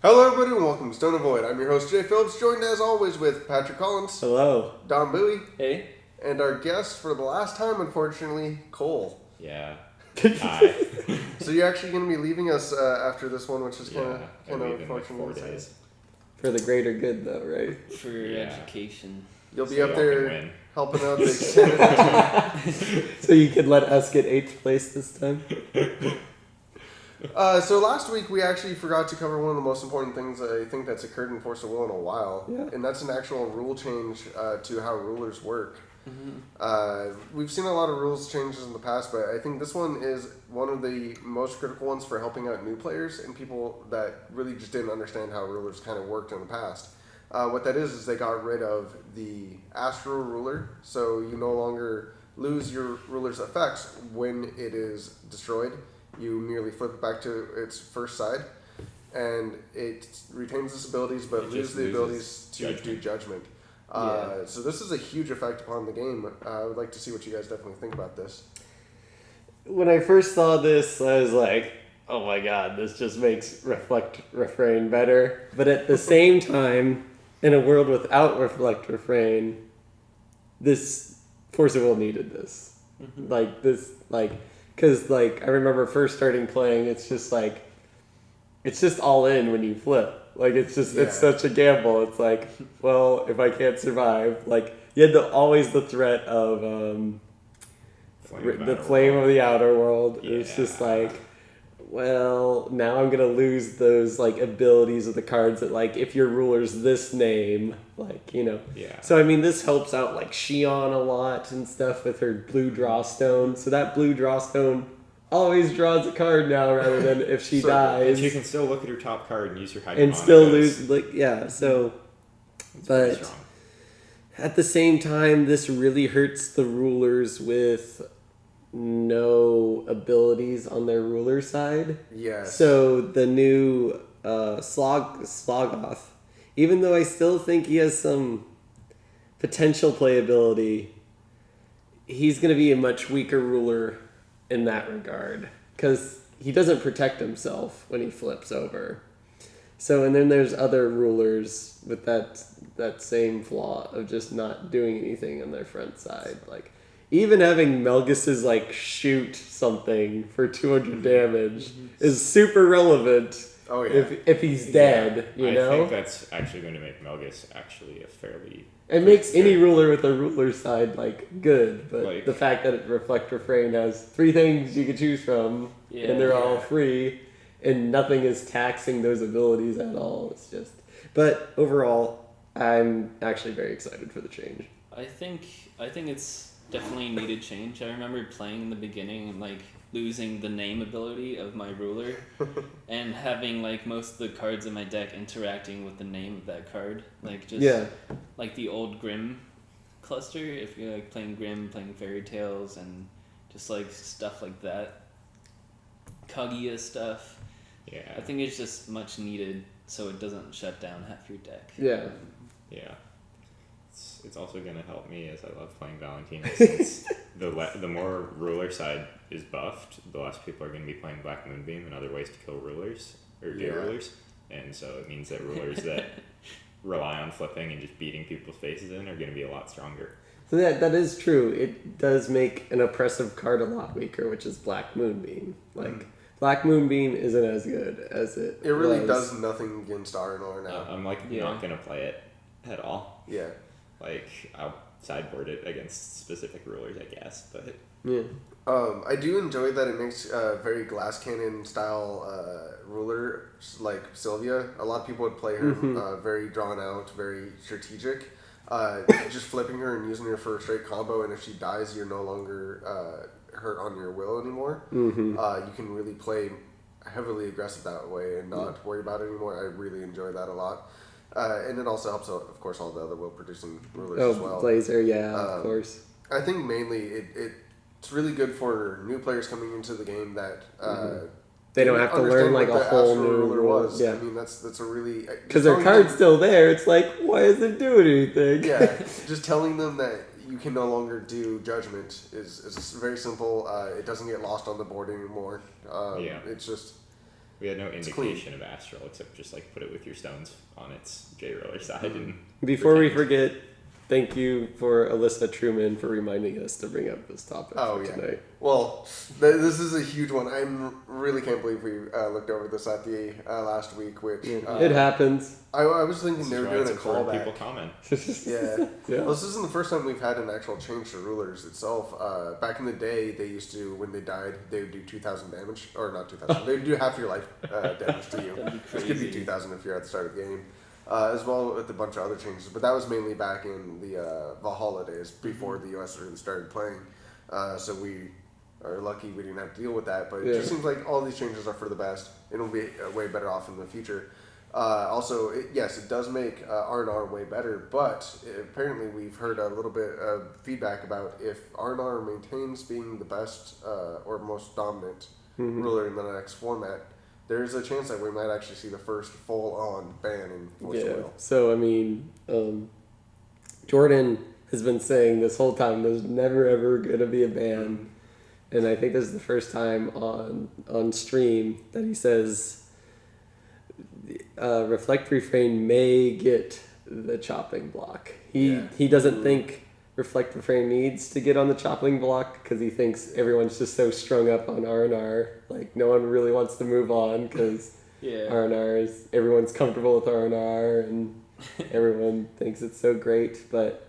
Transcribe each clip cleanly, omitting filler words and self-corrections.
Hello everybody and welcome to Stone and Void. I'm your host Jay Phillips, joined as always with Patrick Collins. Hello. Don Bowie. Hey. And our guest for the last time, unfortunately, Cole. Yeah. Hi. So you're actually going to be leaving us after this one, which is kind of unfortunate. Like 4 days. For the greater good though, right? For education. You'll be So up y'all there can win. helping out the extended team. So you could let us get 8th place this time? So last week we actually forgot to cover one of the most important things I think that's occurred in Force of Will in a while. Yeah. And that's an actual rule change to how rulers work. Mm-hmm. We've seen a lot of rules changes in the past, but I think this one is one of the most critical ones for helping out new players and people that really just didn't understand how rulers kind of worked in the past. What that is they got rid of the Astral Ruler, so you no longer lose your ruler's effects when it is destroyed. You merely flip it back to its first side, and it retains its abilities, but loses the abilities to do judgment. So this is a huge effect upon the game. I would like to see what you guys definitely think about this. When I first saw this, I was like, oh my god, this just makes Refrain better. But at the same time, in a world without Refrain, this Force of Will needed this. Because, I remember first starting playing, it's just all in when you flip. It's such a gamble. It's like, well, if I can't survive, you had always the threat of the flame of the outer world. Yeah. It's just well, now I'm going to lose those, abilities of the cards that, if your ruler's this name, Yeah. So, I mean, this helps out, Xion a lot and stuff with her blue draw stone. So that blue draw stone always draws a card now rather than if she dies. But you can still look at her top card and use her high and still lose, so... It's but pretty strong. At the same time, this really hurts the rulers with no abilities on their ruler side. Yes. So the new Slogoth, even though I still think he has some potential playability, he's going to be a much weaker ruler in that regard because he doesn't protect himself when he flips over. So, and then there's other rulers with that same flaw of just not doing anything on their front side. Even having Melgis's shoot something for 200 damage is super relevant. Oh yeah. If he's dead, you know. I think that's actually going to make Melgis actually a fairly. It makes any ruler with a ruler side good, but the fact that it Refrain has 3 things you can choose from, and they're all free, and nothing is taxing those abilities at all. It's just. But overall, I'm actually very excited for the change. I think it's definitely needed change. I remember playing in the beginning and losing the name ability of my ruler and having most of the cards in my deck interacting with the name of that card. The old Grimm cluster, if you're playing Grimm, playing Fairy Tales and just stuff like that. Kaguya stuff. Yeah. I think it's just much needed so it doesn't shut down half your deck. Yeah. Yeah. It's also going to help me as I love playing Valentina since the more ruler side is buffed, the less people are going to be playing Black Moonbeam and other ways to kill rulers or do rulers. And so it means that rulers that rely on flipping and just beating people's faces in are going to be a lot stronger. So that is true. It does make an oppressive card a lot weaker, which is Black Moonbeam. Black Moonbeam isn't as good as it really was. does nothing against RnR now. I'm not going to play it at all. Yeah. I'll sideboard it against specific rulers, I guess, but... Yeah. I do enjoy that it makes very glass cannon style ruler like Sylvia. A lot of people would play her very drawn out, very strategic. Just flipping her and using her for a straight combo, and if she dies, you're no longer hurt on your will anymore. You can really play heavily aggressive that way and not worry about it anymore. I really enjoy that a lot. And it also helps out, of course, all the other will-producing rulers as well. Blazer, of course. I think mainly it's really good for new players coming into the game that they don't have to learn a whole new ruler was. Yeah. I mean, that's a really because their card's still there. It's why is it doing anything? Yeah, just telling them that you can no longer do judgment is very simple. It doesn't get lost on the board anymore. It's just We had no clean. indication of Astral except just like put it with your stones on its J roller side and Before we pretend. forget, thank you for Alyssa Truman for reminding us to bring up this topic Oh, for yeah. tonight. Well, this is a huge one. I really can't believe we looked over this at the last week, which It happens. I was thinking This they is were why doing it's a important people callback. comment. Yeah. Yeah. Well, this isn't the first time we've had an actual change to rulers itself. Back in the day, they used to, when they died, they would do 2,000 damage. Or not 2,000. They would do half your life damage to you. That'd be Which could be crazy. 2,000 if you're at the start of the game. As well with a bunch of other changes. But that was mainly back in the Valhalla days, before the US really started playing. So we are lucky we didn't have to deal with that. But it just seems like all these changes are for the best. It'll be way better off in the future. Also, yes, it does make RnR way better, but apparently we've heard a little bit of feedback about if RnR maintains being the best or most dominant ruler in the next format, there's a chance that we might actually see the first full-on ban in Voice of Yeah. Will. So, I mean, Jordan has been saying this whole time there's never ever going to be a ban. And I think this is the first time on stream that he says Reflect Refrain may get the chopping block. He doesn't think Reflect Refrain needs to get on the chopping block because he thinks everyone's just so strung up on RnR. Like, no one really wants to move on because Yeah. RnR is, everyone's comfortable with RnR and everyone thinks it's so great. But,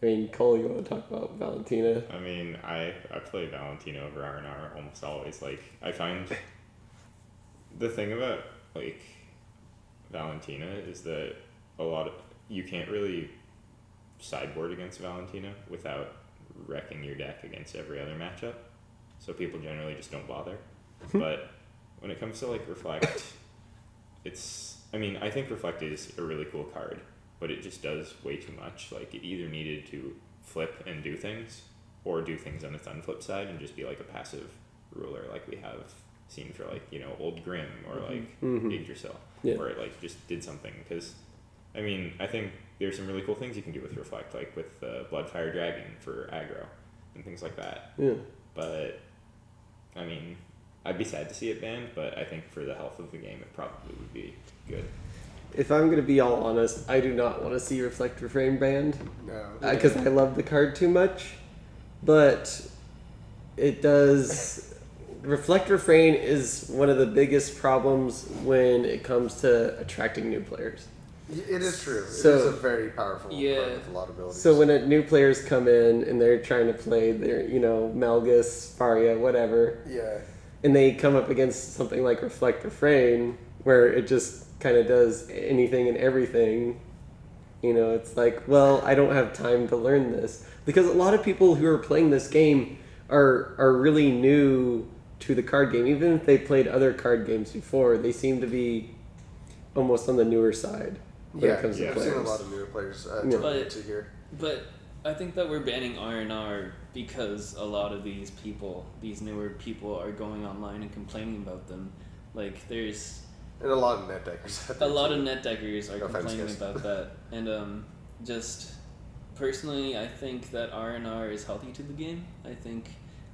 I mean, Cole, you want to talk about Valentina? I mean, I play Valentina over RnR almost always. Like, I find the thing about, like, Valentina is that you can't really sideboard against Valentina without wrecking your deck against every other matchup. So people generally just don't bother. But when it comes to, like, Reflect, I think Reflect is a really cool card, but it just does way too much. Like, it either needed to flip and do things, or do things on its unflip side and just be like a passive ruler, like we have seen for, like, you know, Old Grim or like Yggdrasil, where it like just did something. Because I mean, I think there's some really cool things you can do with Reflect, like with Bloodfire Dragon for aggro and things like that. Yeah. But I mean, I'd be sad to see it banned, but I think for the health of the game, it probably would be good. If I'm going to be all honest, I do not want to see Reflect Refrain banned. No. Because I love the card too much. But it does... Reflect Refrain is one of the biggest problems when it comes to attracting new players. It is true. So- it is a very powerful card Yeah. with a lot of abilities. So when new players come in and they're trying to play their, Malgus, Faria, whatever, Yeah. and they come up against something like Reflect Refrain, where it just kind of does anything and everything, it's like, well, I don't have time to learn this. Because a lot of people who are playing this game are really new to the card game. Even if they played other card games before, they seem to be almost on the newer side when it comes to I've players. seen a lot of newer players But- to here. But I think that we're banning RnR because a lot of these newer people, are going online and complaining about them. Like, there's And a lot of net deckers. a lot of net deckers are No offense, complaining guys. about that. And just personally, I think that RnR is healthy to the game. I think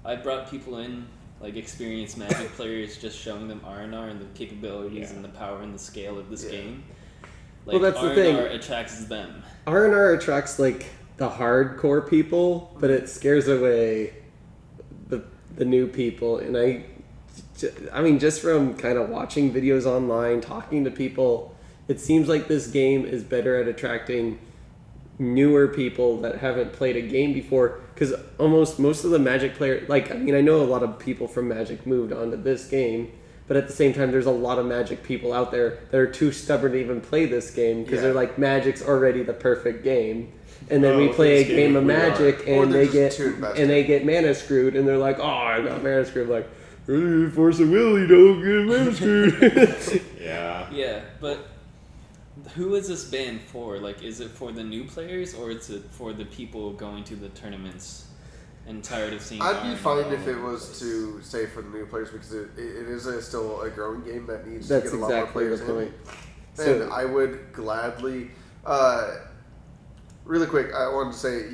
I brought people in, like experienced Magic players, just showing them RnR and the capabilities and the power and the scale of this game. Like, Well, that's the RnR thing. attracts them. RnR attracts like the hardcore people, but it scares away the new people. And I mean, just from kind of watching videos online, talking to people, it seems like this game is better at attracting newer people that haven't played a game before. Because almost most of the Magic players, I know a lot of people from Magic moved on to this game, but at the same time, there's a lot of Magic people out there that are too stubborn to even play this game because they're like, Magic's already the perfect game. And then we play a game of Magic Or and they're they just too invested. and they get mana screwed, and they're like, "Oh, I got mana screwed." Like, force a will, you don't get mana screwed. Yeah. Yeah, but who is this ban for? Like, is it for the new players, or is it for the people going to the tournaments and tired of seeing I'd be RnR fine all if it over the was place? to say for the new players because it is still a growing game that needs That's to get a lot more exactly players the point. in. And So- I would gladly, really quick, I wanted to say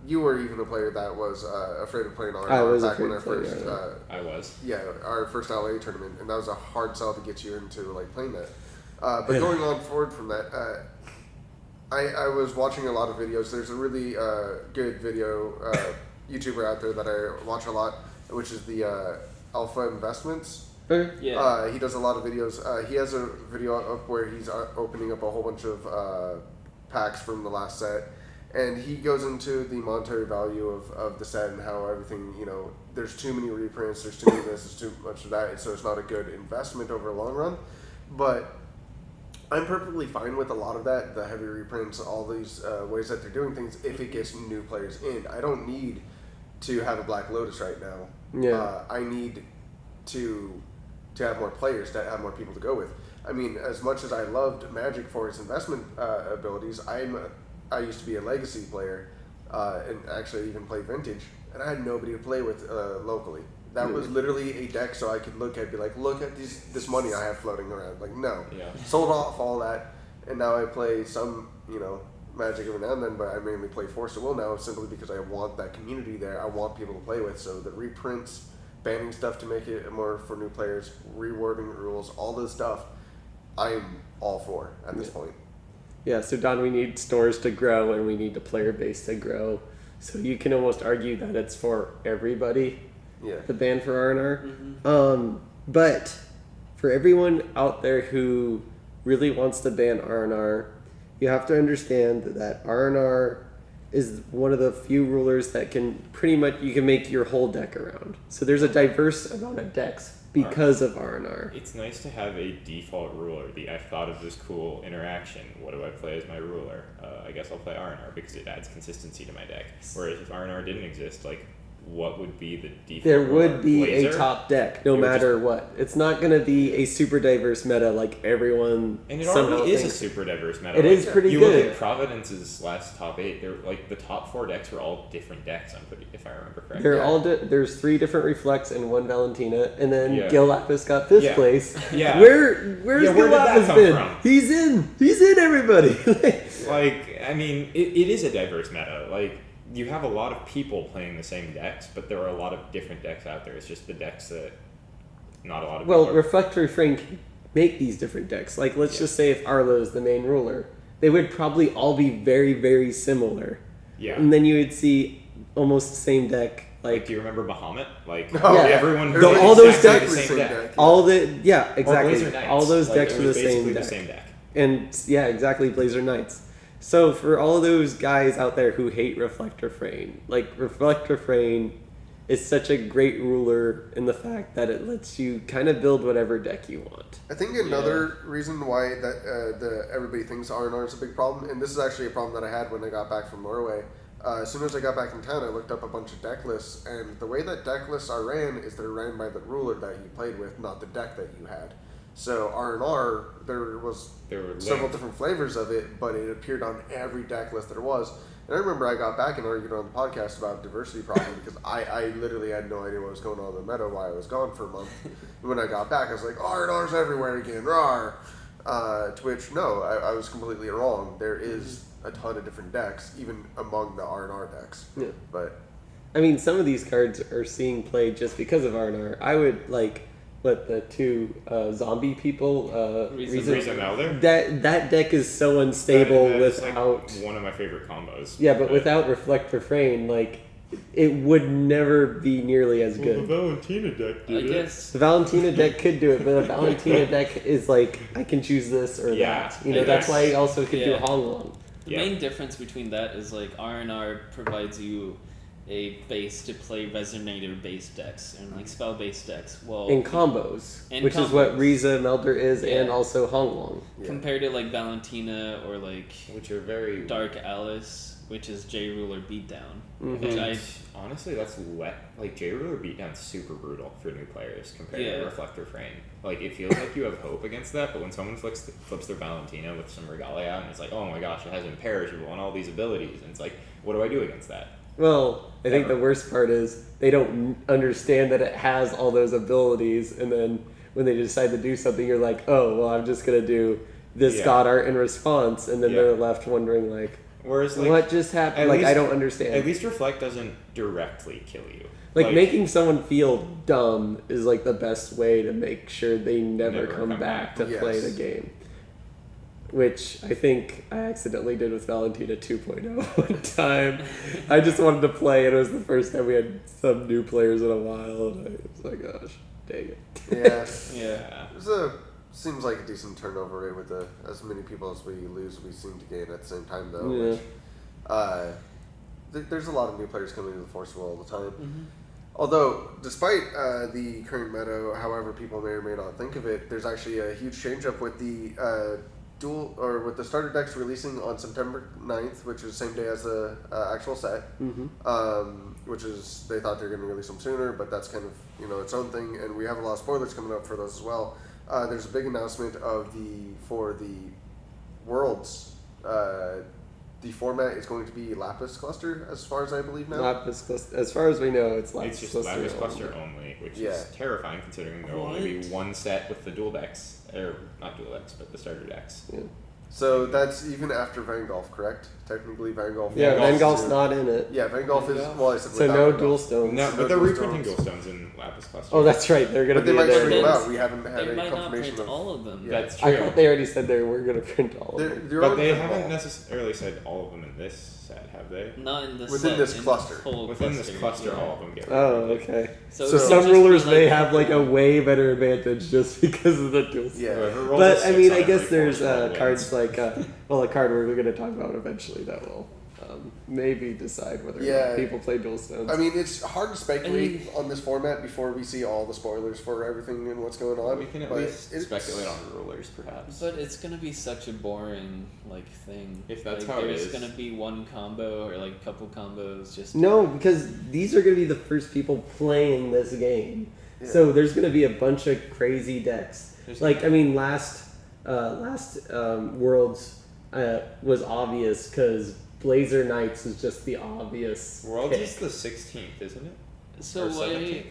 you were even a player that was afraid of playing RnR I was back afraid when of playing first, RnR. I was. yeah, our first LA tournament, and that was a hard sell to get you into like playing that. But going on forward from that, I was watching a lot of videos. There's a really good video YouTuber out there that I watch a lot, which is the Alpha Investments. Okay. Yeah. He does a lot of videos. He has a video up where he's opening up a whole bunch of packs from the last set, and he goes into the monetary value of the set and how everything, there's too many reprints, there's too many of this, there's too much of that, and so it's not a good investment over a long run. But I'm perfectly fine with a lot of that, the heavy reprints, all these ways that they're doing things, if it gets new players in. I don't need to have a Black Lotus right now. Yeah. I need to have more players, to have more people to go with. I mean, as much as I loved Magic for its investment abilities, I used to be a Legacy player and actually even play Vintage, and I had nobody to play with locally. That was literally a deck so I could look at, be like, look at this money I have floating around. Like, no. Yeah. Sold off all that, and now I play some, Magic every now and then, but I mainly play Force of Will now simply because I want that community there. I want people to play with, so the reprints, banning stuff to make it more for new players, rewarding rules, all this stuff, I'm all for at this point. Yeah, so Don, we need stores to grow and we need the player base to grow. So you can almost argue that it's for everybody, Yeah. the ban for RnR. But for everyone out there who really wants to ban RnR, you have to understand that RnR is one of the few rulers that can pretty much, you can make your whole deck around. So there's a diverse amount of decks because of RnR. It's nice to have a default ruler. I thought of this cool interaction. What do I play as my ruler? I guess I'll play RnR because it adds consistency to my deck. Whereas if RnR didn't exist, like, what would be the default There ruler? would be Blazer? a top deck, no It would matter what. It's not going to be a super diverse meta like everyone And it somehow already is a thinks. super diverse meta. It is pretty you good. look at Providence's last top 8. They're like the top 4 decks were all different decks. If I remember correctly. They're all there's 3 different Reflects and 1 Valentina, and then Yeah. Gil Lapis got 5th Yeah. place. Yeah. Where's Yeah, Gil where did that Lapis come been? from? He's in everybody. Like, I mean, it is a diverse meta. Like, you have a lot of people playing the same decks, but there are a lot of different decks out there. It's just the decks that not a lot of Well, people are... Reflect Refrain can make these different decks. Like, let's just say if Arlo is the main ruler, they would probably all be very, very similar. Yeah. And then you would see almost the same deck. Like, do you remember Bahamut? Like, Oh, yeah. everyone... The- all those exactly decks- the same deck. deck. All the yeah, Or exactly. Blazer Knights. All those Like, decks it were the was same basically deck. the same deck. And yeah, exactly, Blazer Knights. So for all those guys out there who hate Reflect Refrain, like Reflect Refrain is such a great ruler in the fact that it lets you kind of build whatever deck you want. I think another reason why that everybody thinks RnR is a big problem, and this is actually a problem that I had when I got back from Norway. As soon as I got back in town, I looked up a bunch of deck lists, and the way that deck lists are ran is they're ran by the ruler that you played with, not the deck that you had. So RnR, there were several linked. different flavors of it, but it appeared on every deck list there was. And I remember I got back and argued on the podcast about diversity problem because I literally had no idea what was going on in the meta while I was gone for a month. And when I got back, I was like, RnR's everywhere again, rawr. To which, no, I was completely wrong. There is a ton of different decks, even among the RnR decks. Yeah. But I mean, some of these cards are seeing play just because of RnR. I would like what the 2 zombie people Reason Elder? that deck is so unstable That is, without like, one of my favorite combos. yeah, but without Reflect Refrain, like it would never be nearly as good. Valentina deck I guess The Valentina deck could do it, but the Valentina deck is like I can choose this or Yeah. that. You know, I that's guess. why I also could do Yeah. Hong Long. the Yeah. main difference between that is like RnR provides you a base to play resonator based decks and like spell based decks. Well, In combos, In which is what combos. Riza Melder is, and Yeah. also Hong Long. compared to like Valentina or like Which are very... Dark Alice, which is J Ruler Beatdown. Mhm. Which I Honestly, that's like J Ruler Beatdown's super brutal for new players compared Yeah. to Reflector Frame. Like, it feels like you have hope against that, but when someone flips their Valentina with some Regalia and it's like, oh my gosh, it has imperishable and all these abilities, and it's like, what do I do against that? Well, I think Ever. the worst part is they don't understand that it has all those abilities, and then when they decide to do something, you're like, oh, well, I'm just gonna do this Yeah. God Art in response, and then Yeah. they're left wondering like, Whereas like what just happened? at Like, least- I don't understand. At least Reflect doesn't directly kill you. Like, making someone feel dumb is like the best way to make sure they never come back to Yes. play the game. Which I think I accidentally did with Valentina 2.0 one time. I just wanted to play, and it was the first time we had some new players in a while, and I was like, gosh, dang it. Yeah. Yeah. Seems like a decent turnover rate with as many people as we lose, we seem to gain at the same time, though. Yeah. Which, there's a lot of new players coming to the Force all the time. Mm-hmm. Although, despite the current meta, however people may or may not think of it, there's actually a huge change up with the with the starter decks releasing on September 9th, which is the same day as the actual set. Which is, they thought they were going to release them sooner, but that's kind of its own thing, and we have a lot of spoilers coming up for those as well. There's a big announcement for the Worlds. The format is going to be Lapis Cluster, as far as I believe now. Lapis Cluster. As far as we know, it's Lapis It's just Cluster. Lapis Cluster only, which is terrifying considering there will only be one set with the dual decks, or not dual decks, but the starter decks. Yeah. So that's even after Vinagolf, correct? Technically, Vinagolf. Yeah, Vinagolf's Vengolf's not in it. Yeah, Vinagolf is. Well, I said So without no Vinagolf. dual stones. No, No but they're dual reprinting stones. dual stones in Lapis Cluster. Oh, that's right. They're going But to they be might there. stream them There's- out. We haven't had They a might not confirmation print of. all of them. Yeah. That's true. I thought they already said they were going to print all of They're, them. they're But only they print haven't all. necessarily said all of them in this set, have they? Not in this Within set, this in cluster. whole Within this cluster, yeah. all of them get Oh, reprinted. okay. So, So it could Some just rulers be may like- have like a way better advantage just because of the dual. Yeah. Whoever rolls a But I six mean, on I guess every there's force roll cards wins. like a card we're going to talk about eventually that will maybe decide whether or Yeah. not people play dual stones. I mean, it's hard to speculate on this format before we see all the spoilers for everything and what's going on. We can at but least it's- speculate on rulers, perhaps. But it's gonna be such a boring thing. If that's like, how it there's is. gonna be one combo or like couple combos. Just No, because these are going to be the first people playing this game. Yeah. So there's going to be a bunch of crazy decks. There's Like, I mean, last Worlds was obvious because Blazer Knights is just the obvious Worlds pick. is the 16th, isn't it? So Or why? 17th?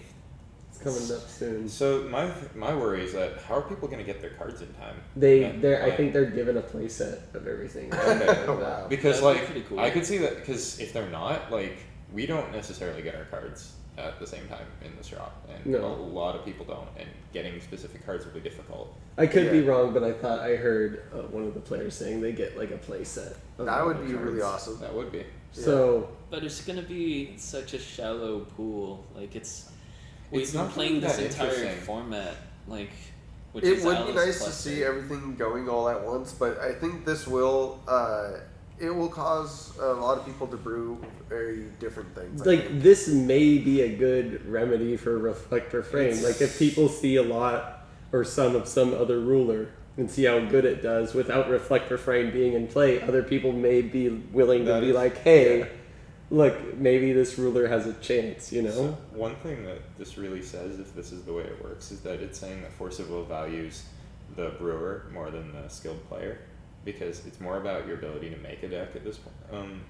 It's coming up soon. So my worry is that how are people going to get their cards in time? I Like- think they're given a playset of everything. Okay. Oh, wow. Because That'd be like pretty cool. I could see that because if they're not, like we don't necessarily get our cards at the same time in the shop, and No. a lot of people don't, and getting specific cards will be difficult. I could be Yeah. wrong, but I thought I heard one of the players saying they get like a playset. of That all would the be really cards. awesome. That would be. So But it's gonna be such a shallow pool. Like we've It's been not playing really this that entire interesting. format, like which It is would be Alice nice to Cluster. see everything going all at once, but I think this will it will cause a lot of people to brew very different things. I like think. this may be a good remedy for Reflect Refrain. It's- Like if people see a lot or some of some other ruler and see how good it does without Reflect Refrain being in play, other people may be willing to That be is- like, hey, yeah. look, maybe this ruler has a chance, you know? So one thing that this really says, if this is the way it works, is that it's saying that Force of Will values the brewer more than the skilled player, because it's more about your ability to make a deck at this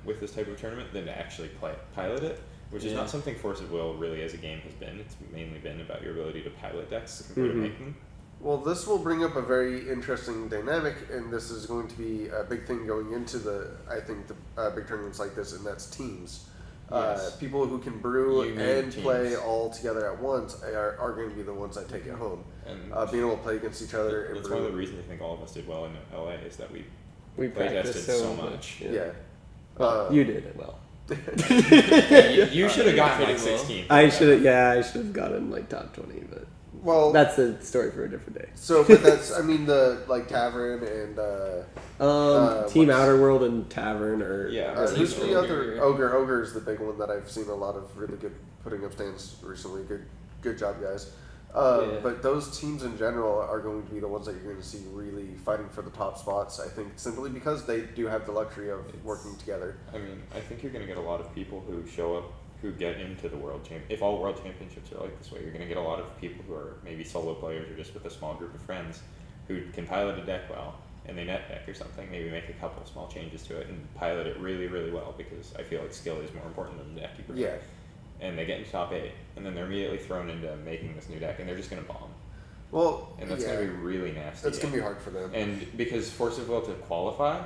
with this type of tournament than to actually pilot it, which is Yeah. not something Force of Will really as a game has been. It's mainly been about your ability to pilot decks compared to make them. Well, this will bring up a very interesting dynamic, and this is going to be a big thing going into the big tournaments like this, and that's teams. Yes. People who can brew You need and teams. play all together at once are going to be the ones that take it home. And Being able to play against each other and that's brew. one of the reasons I think all of us did well in LA is that we We play practiced tested so so much. Yeah. Well, you did it well. you should have gotten like Pretty well. 16th. I should have gotten like top 20, but Well, that's a story for a different day. so, but that's, I mean, the, like, Tavern and, Team what's- Outer World and Tavern or Yeah. who's the Ogre. other? Ogre. Ogre is the big one that I've seen a lot of really good putting up stands recently. Good job, guys. Yeah. But those teams in general are going to be the ones that you're going to see really fighting for the top spots. I think simply because they do have the luxury of working together. I mean, I think you're going to get a lot of people who show up who get into the world champ. If all world championships are like this way, you're going to get a lot of people who are maybe solo players or just with a small group of friends who can pilot a deck well, and they net deck or something. Maybe make a couple of small changes to it and pilot it really, really well, because I feel like skill is more important than the deck you bring. Yeah. And they get into top 8, and then they're immediately thrown into making this new deck, and they're just going to bomb. Well, And that's yeah, going to be really nasty. that's going to be hard for them. And because Force of Will to qualify,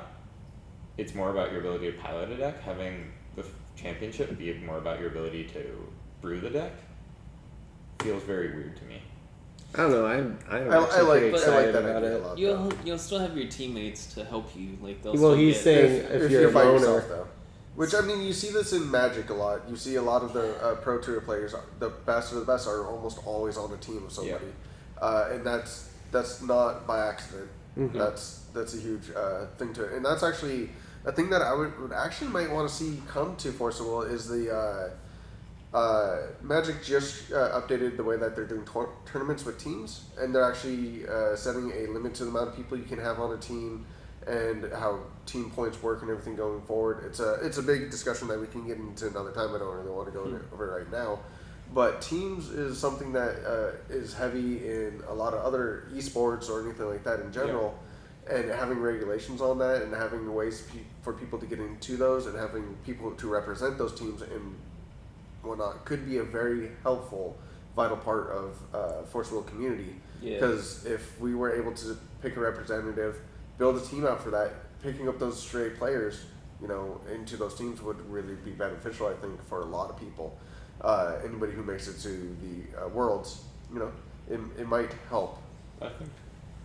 it's more about your ability to pilot a deck. Having the championship be more about your ability to brew the deck feels very weird to me. I don't know. I'm I actually like pretty that excited about idea a it. lot. You'll still have your teammates to help you. Like they'll. Well, still he's get, saying if you're a by loner. yourself, though. Which, I mean, you see this in Magic a lot. You see a lot of the Pro Tour players, the best of the best, are almost always on a team with somebody. And that's not by accident. Mm-hmm. That's a huge thing to it. And that's actually a thing that I would actually might want to see come to Force of Will is the Magic just updated the way that they're doing tournaments with teams, and they're actually setting a limit to the amount of people you can have on a team, and how team points work and everything going forward. It's a big discussion that we can get into another time. I don't really want to go over it right now, but teams is something that is heavy in a lot of other esports or anything like that in general. And having regulations on that, and having ways for people to get into those, and having people to represent those teams and whatnot could be a very helpful, vital part of Force Will community. Because if we were able to pick a representative, build a team out for that, picking up those stray players, into those teams would really be beneficial, I think, for a lot of people. Anybody who makes it to the Worlds, it might help. I think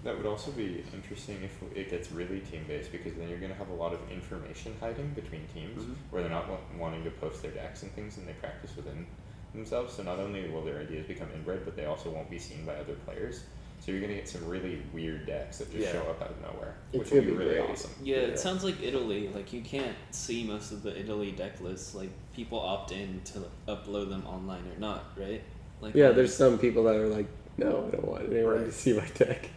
that would also be interesting if it gets really team-based, because then you're going to have a lot of information hiding between teams where they're not wanting to post their decks and things, and they practice within themselves. So not only will their ideas become inbred, but they also won't be seen by other players. So you're going to get some really weird decks that just show up out of nowhere, which would be really awesome. Yeah, it sounds like Italy. Like, you can't see most of the Italy deck lists. Like, people opt in to upload them online or not, right? Like, there's some people that are like, no, I don't want anyone to see my deck.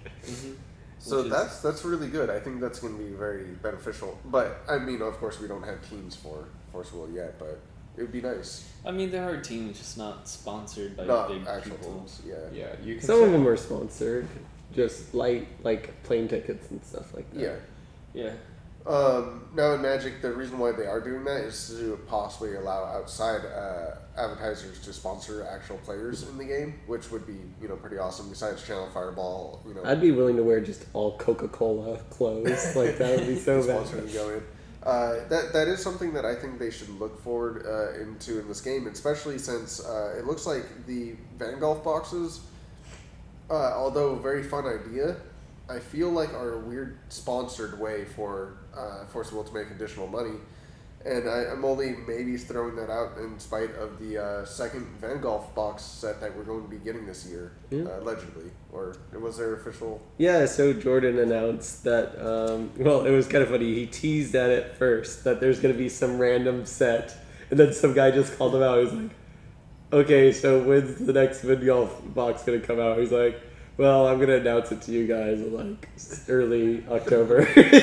So that's really good. I think that's going to be very beneficial. But, I mean, of course, we don't have teams for Force Will yet, but it would be nice. I mean, there are teams, just not sponsored by Not big actual people. teams, Yeah, you can Some of them are sponsored, just like plane tickets and stuff like that. Yeah. Yeah. Now in Magic, the reason why they are doing that is to possibly allow outside advertisers to sponsor actual players in the game, which would be pretty awesome. Besides Channel Fireball, I'd be willing to wear just all Coca-Cola clothes. Like that would be so sponsor bad. and go in. That is something that I think they should look forward into in this game, especially since it looks like the Vinagolf boxes, although a very fun idea, I feel like are a weird sponsored way for Force Will to make additional money. And I'm only maybe throwing that out in spite of the second Vinagolf box set that we're going to be getting this year, allegedly. Or was there official? Yeah, so Jordan announced that, it was kind of funny. He teased at it first that there's going to be some random set. And then some guy just called him out. He's like, okay, so when's the next Vinagolf box going to come out? He's like, well, I'm going to announce it to you guys in early October. Great.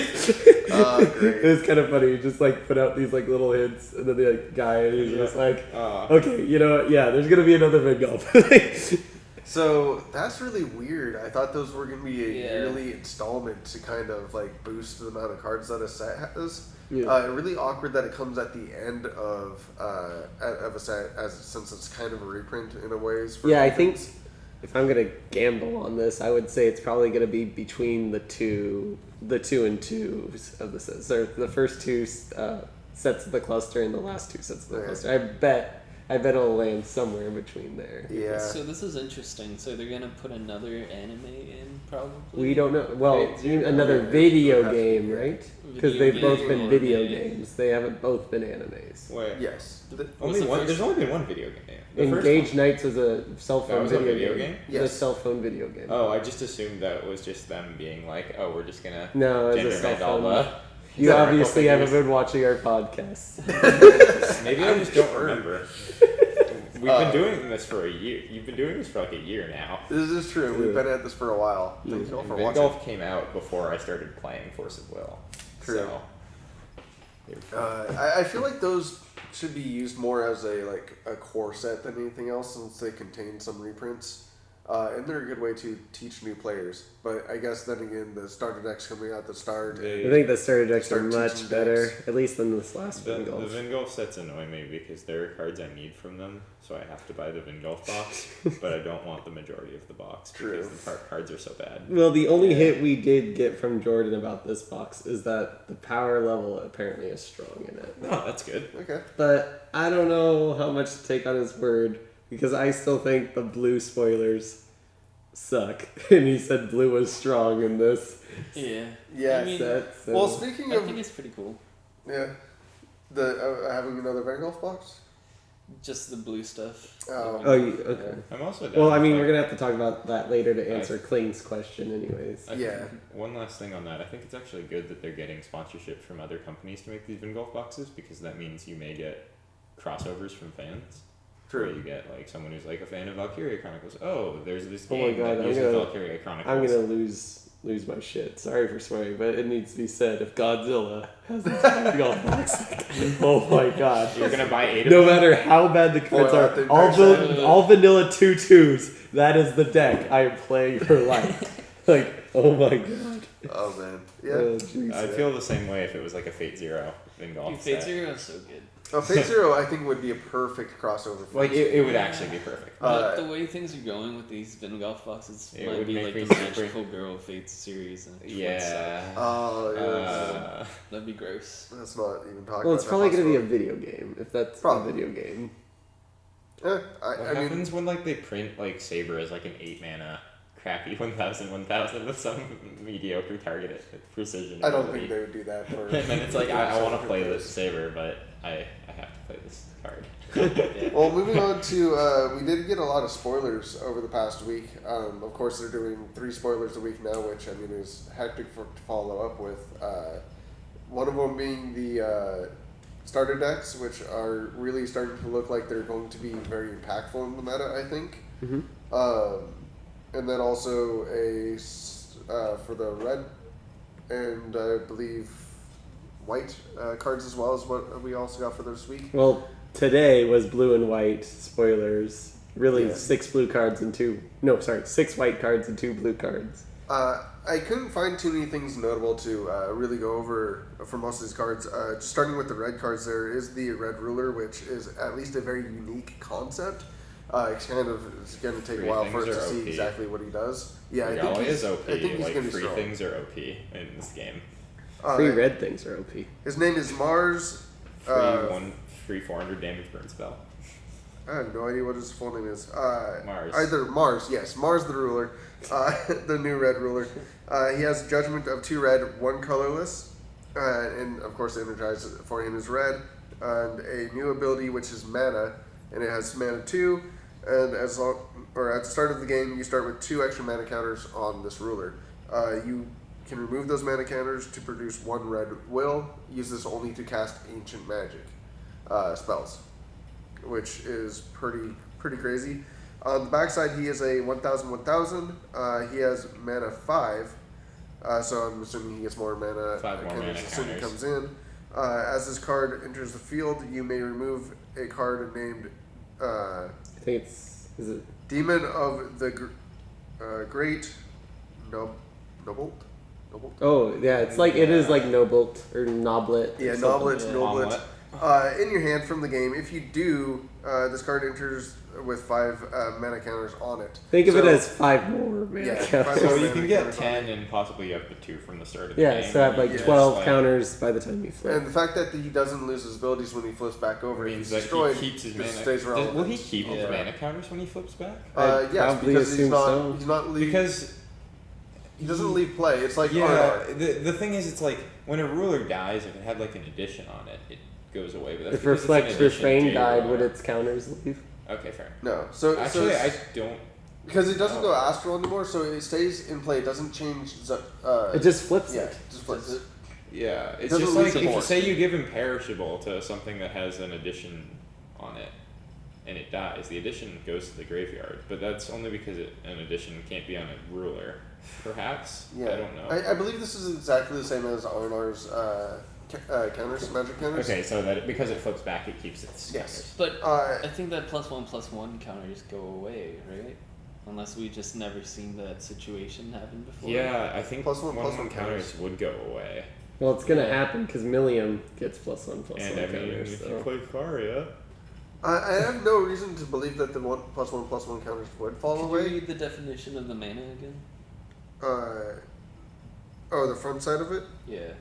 It was kind of funny. He just put out these little hints, and then the guy, and he's just like, okay, you know what? Yeah, there's going to be another Vinagolf. So that's really weird. I thought those were going to be a yearly installment to kind of boost the amount of cards that a set has. Yeah. Really awkward that it comes at the end of a set, since it's kind of a reprint in a ways. I think if I'm gonna gamble on this, I would say it's probably gonna be between the two and twos of the sets, or the first two sets of the cluster and the last two sets of the cluster. I bet it'll land somewhere in between there. Yeah. So this is interesting. So they're gonna put another anime in, probably. We don't know. Well, another video game, right? Because they've both been video games. They haven't both been animes. Wait. Yes. Only one. There's only been one video game. Engage Nights was a cell phone was a video game? Yes. A cell phone video game. Oh, I just assumed that it was just them being like, oh, we're just gonna No, it's a gender cell bend all phone. the. You obviously haven't been watching our podcast. Maybe I just don't remember. We've been doing this for a year. You've been doing this for a year now. This is true. We've been at this for a while. Thank you all for watching. Vinagolf came out before I started playing Force of Will. True. So, I feel like those should be used more as a core set than anything else, since they contain some reprints. and they're a good way to teach new players. But I guess then again, the starter decks coming out the start. I think the starter decks are Start much teaching better, decks. at least than this last The Vinagolf. Vinagolf sets annoy me because there are cards I need from them, so I have to buy the Vinagolf box, but I don't want the majority of the box because True. the cards are so bad. Well, the only hit we did get from Jordan about this box is that the power level apparently is strong in it. Oh, that's good. Okay. But I don't know how much to take on his word because I still think the blue spoilers suck. And he said blue was strong in this Yeah. Yeah. I mean, set. So. Well, speaking I of think it's pretty cool. yeah, the having another Vinagolf box. Just the blue stuff. Oh. Oh, okay. I'm also down Well, I with, mean, like, we're gonna have to talk about that later to answer Kling's question, anyways. I Yeah. think one last thing on that. I think it's actually good that they're getting sponsorship from other companies to make these Vinagolf boxes because that means you may get crossovers from fans. Where True. you get like someone who's like a fan of Valkyria Chronicles. Oh, there's this Oh my game God, that I'm uses gonna- Valkyria Chronicles. I'm gonna lose my shit. Sorry for swearing, but it needs to be said. If Godzilla has this Vinagolf box, oh my god! You're gonna buy 8 of No them? matter how bad the cards Boy, I are, think all there's all vanilla 2/2s. That is the deck I am playing for life. Like, oh my god. Oh man. Yeah. Oh, jeez. I'd feel the same way if it was like a Fate Zero Vinagolf Dude, Fate set. Zero is so good. Fate Zero, I think, would be a perfect crossover. For Like this. it would actually be perfect. Uh, But the way things are going with these Vinagolf boxes It might would be make like me the super- Magical Girl Fate series. And Yeah. Oh, yeah. that'd be gross. Let's not even talk Well, about it's that probably gonna be a possibility. video game if that's Probably. a video game. What I mean, happens when like they print like Saber as like an 8 mana crappy 1000 with some mediocre target precision? I don't ability? think they would do that for. And then it's like I want to play this Saber, but I have to play this card. Well, moving on to, we did get a lot of spoilers over the past week. Of course, they're doing 3 spoilers a week now, which I mean is hectic to follow up with. One of them being the starter decks, which are really starting to look like they're going to be very impactful in the meta, I think. Mm-hmm. And then also for the red and I believe white cards as well as what we also got for this week. Well, today was blue and white spoilers. Really, Yeah. 6 white cards and 2 blue cards. I couldn't find too many things notable to really go over for most of these cards. Just starting with the red cards, there is the Red Ruler, which is at least a very unique concept. It's going to take a Free while for us things to are see OP. exactly what he does. Yeah, I think Regalia he's is OP. I think he's Like going to be free strong. things are OP in this game. Free red things are OP. His name is Mars. Free 400 damage burn spell. I have no idea what his full name is. Mars. Either Mars, yes, Mars the Ruler, the new Red Ruler. He has Judgment of 2 red, 1 colorless, and of course, energize for him is red, and a new ability which is mana, and it has mana 2. And at the start of the game, you start with 2 extra mana counters on this ruler. You can remove those mana counters to produce 1 red will. Use this only to cast ancient magic spells, which is pretty crazy. On the backside, he is a 1,000. He has mana 5, so I'm assuming he gets more mana. 5 more mana as soon as he counters. comes in. As this card enters the field, you may remove a card named I think it's is it Demon of the Great Nobolt. Oh yeah, it's like it is like Nobolt or Noblet. or Yeah, something. Noblet, Yeah. Noblet. In your hand from the game. If you do, this card enters with 5 mana counters on it. Think of it So- as 5 more mana Yeah, counters. 5 So more you mana can get counters on 10 it. and possibly you have the 2 from the start of the Yeah, game. so I have like Yeah. 12 Just, counters by the time you flip. And the fact that he doesn't lose his abilities when he flips back over, if means he's that destroyed, he keeps his just mana. stays relevant. Will he keep his Yeah. mana counters when he flips back? I'd Yes, probably because he's assume not. so. He's not leaving. Because he doesn't leave play. It's like yeah, RnR. the thing is, it's like when a ruler dies, if it had like an addition on it, it goes away. But that's If because it's an Reflect addition Refrain to died, your would ruler. its counters leave? Okay, fair. No, so Actually, so I don't. because it doesn't Oh. go astral anymore, so it stays in play. It doesn't change. It just flips yeah, it. just flips it. Yeah, it's doesn't just lose like the if you force. say you give imperishable to something that has an addition on it, and it dies, the addition goes to the graveyard. But that's only because an addition can't be on a ruler. Perhaps. Yeah, I don't know. I believe this is exactly the same as RnR's counters, magic counters. Okay, so that because it flips back, it keeps its Yes. But Uh, I think that +1/+1 counters go away, right? unless we just never seen that situation happen before. Yeah, I think +1/+1 1/1 counters would go away. Well, it's gonna happen because Millium gets +1/+1 And I mean, counters. if So. you play Faria, I have no reason to believe that the 1/1/1 counters would fall Could away. you read the definition of the mana again? The front side of it. Yeah.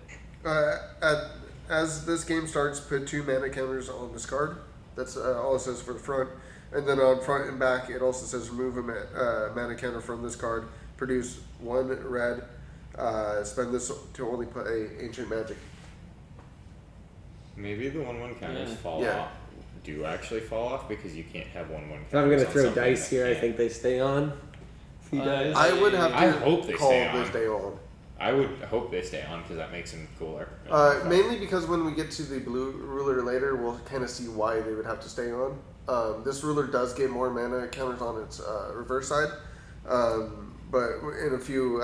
As this game starts, put 2 mana counters on this card. That's all it says for the front. And then on front and back, it also says remove a mana counter from this card. Produce 1 red. Spend this to only play Ancient Magic. maybe the 1/1 counters Yeah. fall Yeah. off. Do actually fall off because you can't have 1/1 counters. If I'm gonna on throw something dice that here, I can't. think they stay on. See dice? I would have to I hope they call stay on. this day on. I would hope they stay on because that makes them cooler. Mainly because when we get to the blue ruler later, we'll kind of see why they would have to stay on. This ruler does get more mana counters on its reverse side, but in a few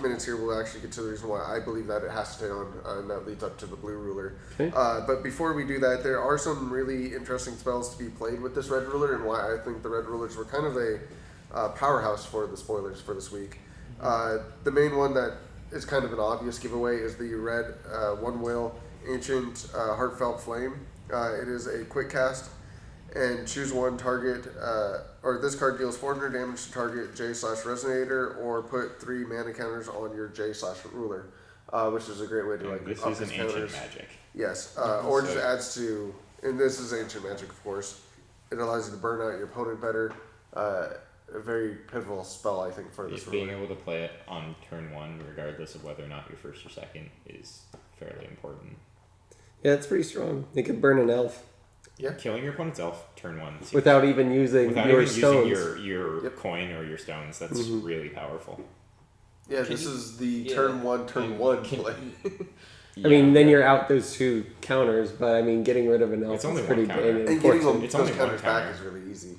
minutes here, we'll actually get to the reason why I believe that it has to stay on, and that leads up to the blue ruler. Okay. But before we do that, there are some really interesting spells to be played with this red ruler, and why I think the red rulers were kind of a powerhouse for the spoilers for this week. The main one that is kind of an obvious giveaway is the red 1-will Ancient Heartfelt Flame. It is a quick cast, and choose one target, or this card deals 400 damage to target J/Resonator, or put 3 mana counters on your J/Ruler, which is a great way to like this up is an his ancient counters. magic. Yes, or just adds to, and this is Ancient Magic, of course. It allows you to burn out your opponent better. A very pivotal spell, I think, for this Being ruler. able to play it on turn 1, regardless of whether or not you're first or second, is fairly important. Yeah, it's pretty strong. They could burn an elf Killing your opponent's elf turn 1 seems- without even using without your even stones. using your Yep. coin or your stones. That's Mhm. really powerful. Yeah, Can this you- is the yeah. turn one Can- play. I mean, then you're out those 2 counters, but I mean, getting rid of an elf It's is only pretty one counter. dang And getting important. them, It's those only one counters back counter. is really easy.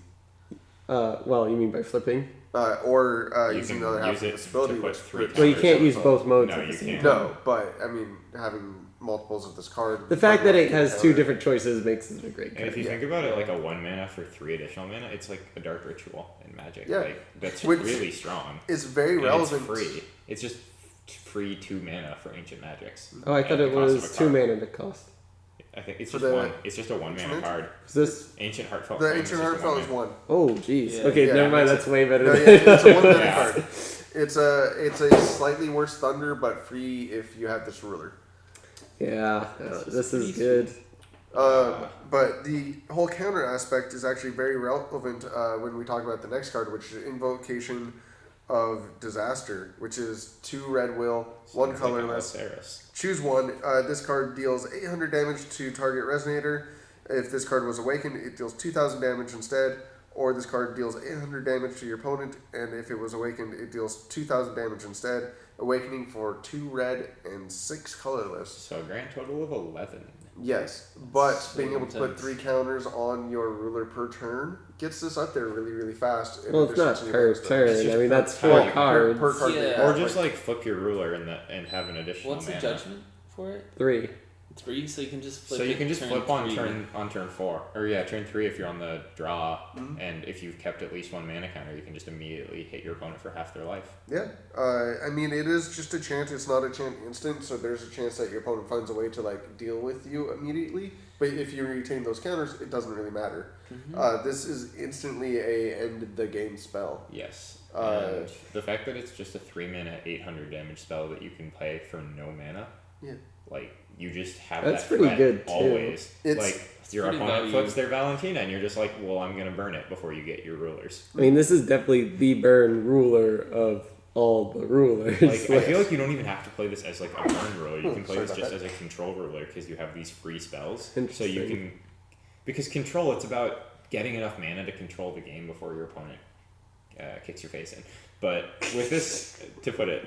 Well, you mean by flipping? Or You using can the other half use of it this ability, to put which 3 puts- Well, you counters can't on use top. both modes No, at the you same can't. time. No, but I mean, having multiples of this card. The fact that it has 2 counter- different choices makes it a great And card. if you Yeah. think about it, like a 1 mana for 3 additional mana, it's like a dark ritual in Magic. Yeah. Like that's Which really strong. is very And relevant. it's free. It's just free 2 mana for Ancient Magics. Oh, I thought At it the cost of was a 2 card. mana to cost. I think it's For just the- one. It's just a 1 mana Ancient? card. Is this? Ancient Heartfelt. The Flame Ancient is just a Heartfelt is 1 one. Oh, jeez. Yeah. Okay, Yeah, never mind. it's That's way better No, than yeah, it's a 1 mana Yeah. card. It's a slightly worse Thunder, but free if you have this ruler. Yeah, That's just this is pretty good. But the whole counter aspect is actually very relevant when we talk about the next card, which is Invocation of Disaster, which is 2 red will, 1 Sounds like colorless. Allosaurus. Choose one. This card deals 800 damage to target Resonator. If this card was awakened, it deals 2,000 damage instead. Or this card deals 800 damage to your opponent, and if it was awakened, it deals 2,000 damage instead. Awakening for 2 red and 6 colorless. So a grand total of 11. Yes, but So being able to put intense. 3 counters on your ruler per turn gets this up there really, really fast. in Well, it's addition not to your per bonus turn. It's I just mean, per that's card. 4 Per- cards. per card. Yeah. Or just like flip your ruler and have an additional What's mana. the judgment for it? 3. 3, so you can just flip So you it can just turn flip on 3. turn 4, or yeah, turn 3 if you're on the draw, Mhm. and if you've kept at least 1 mana counter, you can just immediately hit your opponent for half their life. Yeah, I mean, it is just a chant. It's not a chant instant, so there's a chance that your opponent finds a way to like deal with you immediately. But if you retain those counters, it doesn't really matter. This is instantly a end the game spell. Yes. Uh, And the fact that it's just a 3 mana 800 damage spell that you can play for no mana, Yeah. like you just have That's that pretty threat good, too. always. It's- Like your pretty opponent value. flips their Valentina, and you're just like, well, I'm gonna burn it before you get your rulers. I mean, this is definitely the burn ruler of all the rulers. Like I feel like you don't even have to play this as like a burn ruler. You can play Sorry this about just that. as a control ruler because you have these free spells. So you Interesting. can, because control, it's about getting enough mana to control the game before your opponent kicks your face in. But with this, to put it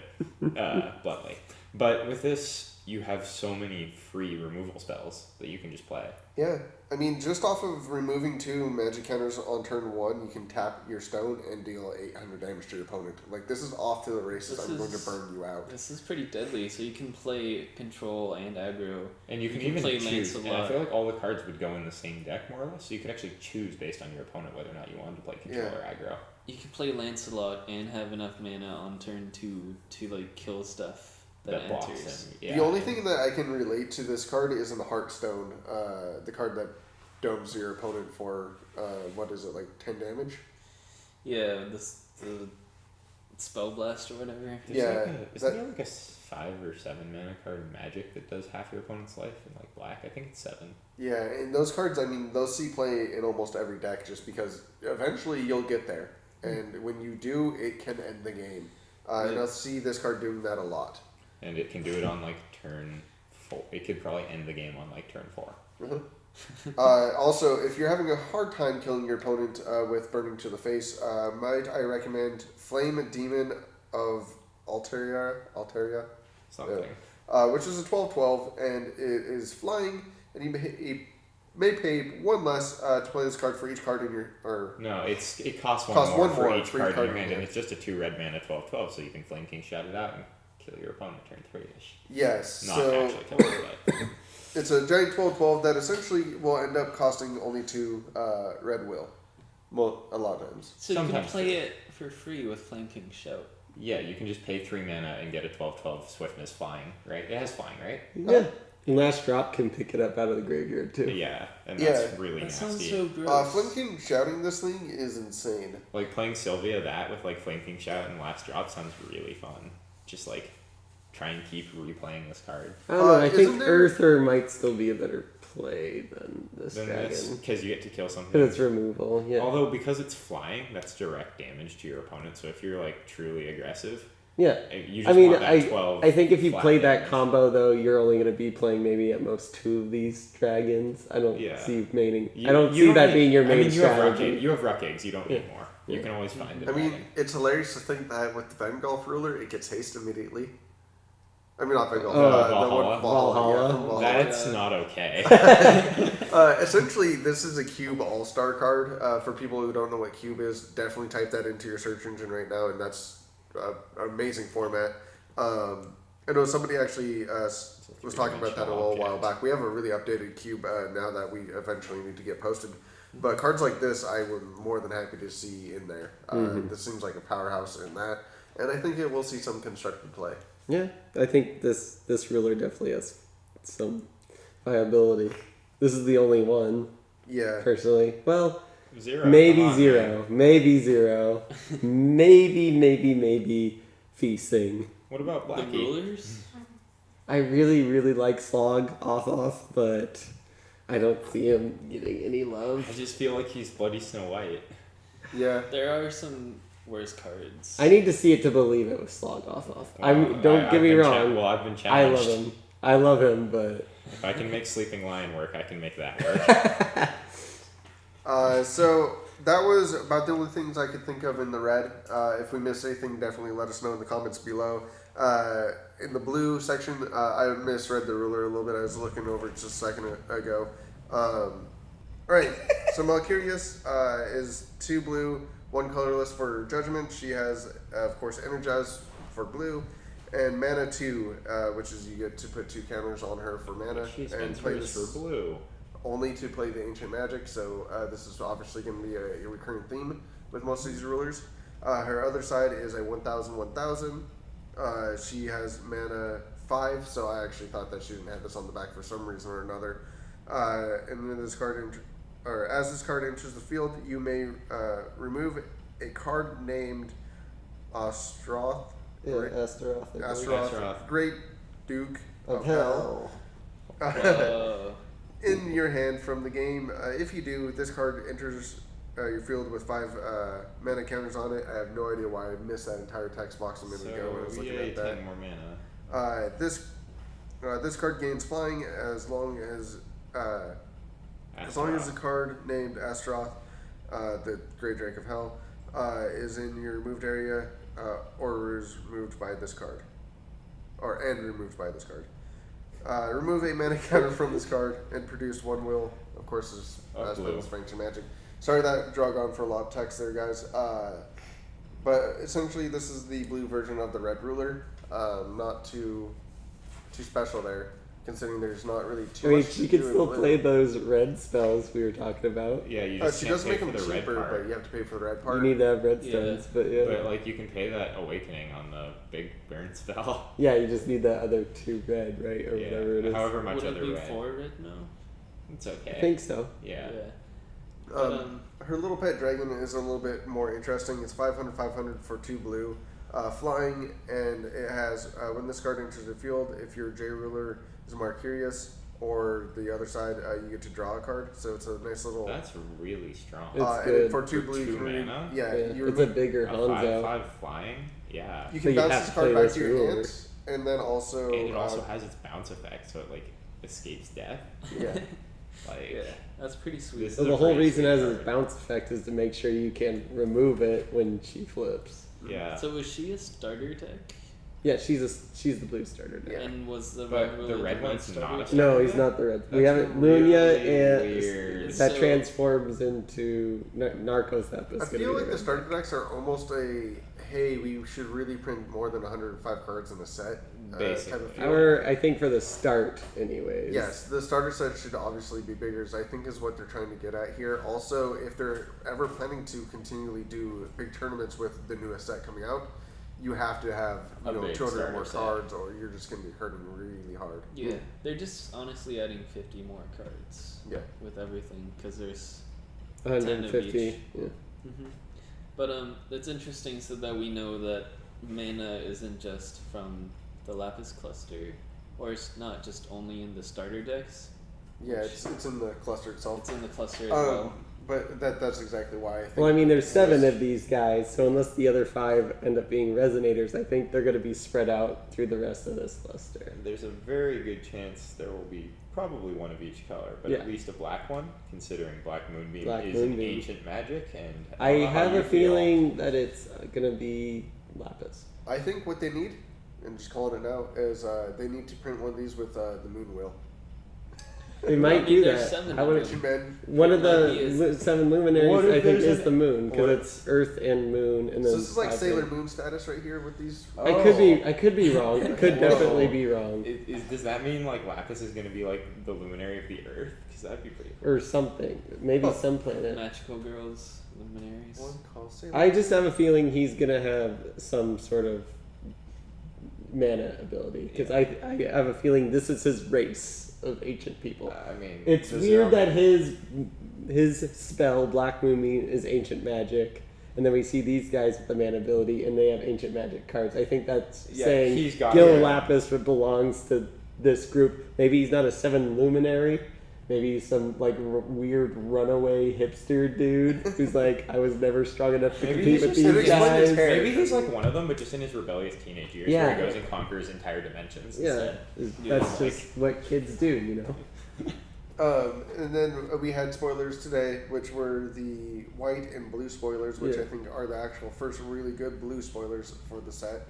bluntly, but with this, you have so many free removal spells that you can just play. Yeah, I mean, just off of removing 2 magic counters on turn 1, you can tap your stone and deal 800 damage to your opponent. Like, this is off to the races. I'm going to burn you out. This is pretty deadly. So you can play control and aggro. And you can can even play choose. Lancelot. And I feel like all the cards would go in the same deck more or less, so you could actually choose based on your opponent whether or not you wanted to play control or aggro. You can play Lancelot and have enough mana on turn 2 to like kill stuff that blocks enters. him. Yeah. The only thing that I can relate to this card is in the Heartstone, the card that domes your opponent for, what is it, like 10 damage? Yeah, the Spell Blast or whatever. Isn't there like a 5 or 7 mana card in Magic that does half your opponent's life in like black? I think it's 7. Yeah, and those cards, I mean, those see play in almost every deck just because eventually you'll get there. And when you do, it can end the game. And I'll see this card doing that a lot. And it can do it on like turn 4. It could probably end the game on like turn 4. Also, if you're having a hard time killing your opponent with Burning to the Face, might I recommend Flame Demon of Alteria, Something. which is a 12/12, and it is flying, and you may pay 1 less to play this card for each card in your... No, it costs one Costs more one for more each for card each in your card in hand, your and it's just a 2 red mana 12/12, so you can Flame King shout it out and kill your opponent turn 3-ish. Yes, Not so actually kill it, but... it's a giant 12/12 that essentially will end up costing only 2 red will. Well, a lot of times. So you can Sometimes play it for free with Flame King Shout. Yeah, you can just pay 3 mana and get a 12/12 Swiftness flying, right? It has flying, right? Yeah. And last drop can pick it up out of the graveyard too. Yeah, and that's really That nasty. sounds so gross. Flame King shouting this thing is insane. Like playing Sylvia that with like Flame King Shout and last drop sounds really fun. Just like try and keep replaying this card. I don't know. I Isn't think there- Earther might still be a better play than this dragon. Because you get to kill something. Because it's removal, yeah. Although because it's flying, that's direct damage to your opponent. So if you're like truly aggressive, Yeah. you just I mean, want that 12. I think if you flat play that damage. combo, though, you're only going to be playing maybe at most 2 of these dragons. I don't Yeah. see maining. You- I don't you see that need- being your main I mean, strategy. you have Ruck-Eggs, you don't need more. You can always find it. I mean, it's hilarious to think that with the Vinagolf ruler, it gets haste immediately. I mean, not Vinagolf. Valhalla. Valhalla. Yeah, from Valhalla. That's not okay. Essentially, this is a Cube All-Star card. For people who don't know what Cube is, definitely type that into your search engine right now, and that's an amazing format. I know somebody actually was talking about that a little while back. We have a really updated Cube now that we eventually need to get posted. But cards like this, I would more than happy to see in there. This seems like a powerhouse in that, and I think it will see some constructed play. Yeah, I think this ruler definitely has some viability. This is the only one, Yeah. personally. Well, Zero. maybe Come on, 0. man. Maybe 0. maybe feasting. What about The Blackie? rulers? I really like Slog off, but I don't see him getting any I love. just feel like he's Bloody Snow White. Yeah. There are some worse cards. I need to see it to believe it was Slog off. Well, Don't get I've me been wrong. I've been I challenged. love him, but If I can make Sleeping Lion work, I can make that work. So that was about the only things I could think of in the red. If we missed anything, definitely let us know in the comments below. In the blue section, I misread the ruler a little bit. I was looking over it just a second ago. Alright, so Malkyrius is 2 blue, 1 colorless for Judgment. She has, of course, Energize for blue, and Mana 2, which is you get to put 2 counters on her for mana. She and spends play hers this for blue. only to play the Ancient Magic, so this is obviously going to be a recurring theme with most of these rulers. Her other side is a 1,000/1,000. She has mana 5, so I actually thought that she didn't have this on the back for some reason or another. And then this card, as this card enters the field, you may remove a card named Astroth. yeah, Astaroth. Astaroth. Great Duke Of hell. in your hand from the game. If you do, this card enters your field with 5 mana counters on it. I have no idea why I missed that entire text box a minute ago when I was looking at that. 10 more mana. This card gains flying as long as the card named Astroth, the Great Drake of Hell, is in your removed area or is removed by this card, and removed by this card. Remove a mana counter from this card and produce 1 will of course, is Oh, as blue. well as Franks and Magic. Sorry that drug on for a lot of text there, guys. But essentially, this is the blue version of the red ruler. Not too special there, considering there's not really too I mean, much she to could do in still blue. play those red spells we were talking about. Yeah, you just She can't does pay make for them the red cheaper, part. but you have to pay for the red part. You need to have red Yeah. stones, but yeah. But like you can pay that awakening on the big burn spell. Yeah, you just need the other 2 red, right? Or Yeah, whatever it is. however much Would it other be red. 4 red now? It's okay. I think so. Yeah. Her little pet dragon is a little bit more interesting. It's 500 for 2 blue, flying, and it has when this card enters the field, if your J ruler is Marcurius or the other side, you get to draw a card. So it's a nice little. That's really strong. It's and good. for 2 For blue, you 2 can remove- mana? Yeah, you It's a remove- bigger A Hanzo. 5/5 flying. Yeah. You So can you bounce have this to card play back this to your ruler. hand, and then also. And it also has its bounce effect, so it like escapes death. yeah. Like Yeah, that's pretty sweet. This- So is the a whole pretty reason it sweet has its card. bounce effect is to make sure you can remove it when she flips. yeah. So was she a starter deck? Yeah, she's the blue starter deck. Yeah. And was the But red the ruler red one's starter not a deck? No, starter he's deck? not the red. We That's haven't Lunya really and weird. that So- transforms into Narcos. I feel like the starter decks are almost a hey, we should really print more than 105 cards in a set. Type Basically. of feel. Or I think for the start, anyways. Yes, the starter set should obviously be bigger, I think is what they're trying to get at here. Also, if they're ever planning to continually do big tournaments with the newest set coming out, you have to have A big 200 more starter set. cards, or you're just going to be hurting really hard. Yeah, they're just honestly adding 50 more cards Yeah. with everything because there's 10 of 150. each. Yeah. But it's interesting so that we know that mana isn't just from the Lapis cluster, or it's not just only in the starter decks. Yeah, it's in the cluster itself. It's in the cluster as well. But that's exactly why I think. Well, I mean, there's 7 of these guys, so unless the other 5 end up being resonators, I think they're going to be spread out through the rest of this cluster. There's a very good chance there will be probably one of each color, but Yeah. at least a black one, considering Black Moonbeam Black is Moonbeam. an ancient magic, and I don't know how have you a feel. feeling that it's going to be Lapis. I think what they need, and just calling it now, is they need to print one of these with the moon wheel. They might I mean, do there's that. 7 How of would them. it, Man, one of Maybe the is- 7 What luminaries, if I think, there's is an- the moon, because what- it's Earth and Moon, and so then this is like 5 Sailor moon. Moon status right here with these. I could be wrong. I could Whoa. definitely be wrong, Does that mean like Lapis is going to be like the luminary of the Earth? Because that'd be pretty cool. or something. Maybe Oh. some planet. Magical girls, luminaries. One called Sailor. I just have a feeling he's gonna have some sort of mana ability because I have a feeling this is his race of ancient people. I mean, It's does weird there- that his spell Black Moonbeam is ancient magic, and then we see these guys with the mana ability and they have ancient magic cards. I think that's Yeah, saying he's got Gil it. Lapis belongs to this group. Maybe he's not a 7 luminary. Maybe he's some like weird runaway hipster dude who's like, I was never strong enough to Maybe compete he's with just- these explain his guys. hair. Maybe he's like one of them, but just in his rebellious teenage years, Yeah. where he goes and conquers entire dimensions. Yeah, Instead. that's like- just what kids do, you know. And then we had spoilers today, which were the white and blue spoilers, which Yeah. I think are the actual first really good blue spoilers for the set.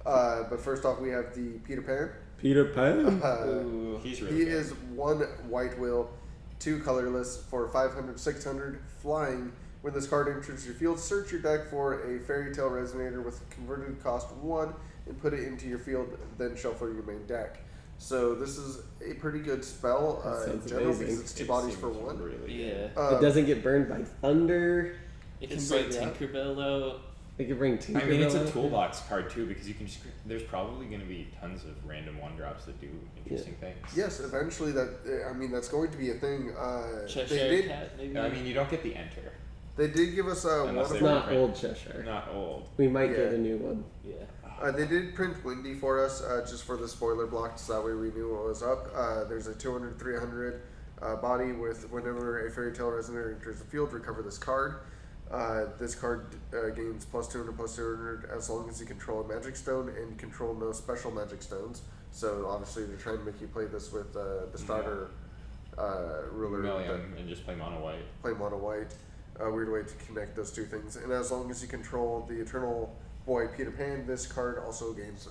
But first off, we have the Peter Pan. Peter Pan. Ooh. He's really He good. is 1 white will, 2 colorless for 500, 600 flying. When this card enters your field, search your deck for a Fairy Tale Resonator with converted cost 1 and put it into your field, then shuffle your main deck. So this is a pretty good spell That in sounds general amazing. because it's 2 It bodies seems for 1. Really good. Yeah. It doesn't get burned by thunder. It can It's bring like that. Tinkerbell out. They could bring I Tinkerbell. mean, it's a out. toolbox card too, because you can just. There's probably going to be tons of random 1-drops that do interesting things. Yes, eventually that's going to be a thing. Cheshire They did Cat, maybe. I mean, you don't get the enter. they did give us one Unless of they It's not print. old Cheshire. Not old. We might Yeah. get a new one. yeah. They did print Windy for us just for the spoiler block, so that way we knew what was up. There's a 200, 300 body with whenever a Fairy Tale Resonator enters the field, recover this card. This card gains plus 200, plus 200 as long as you control a magic stone and control no special magic stones. So obviously they're trying to make you play this with the starter ruler. Million and just play mono white. Play mono white. A weird way to connect those two things. And as long as you control the Eternal Boy Peter Pan, this card also gains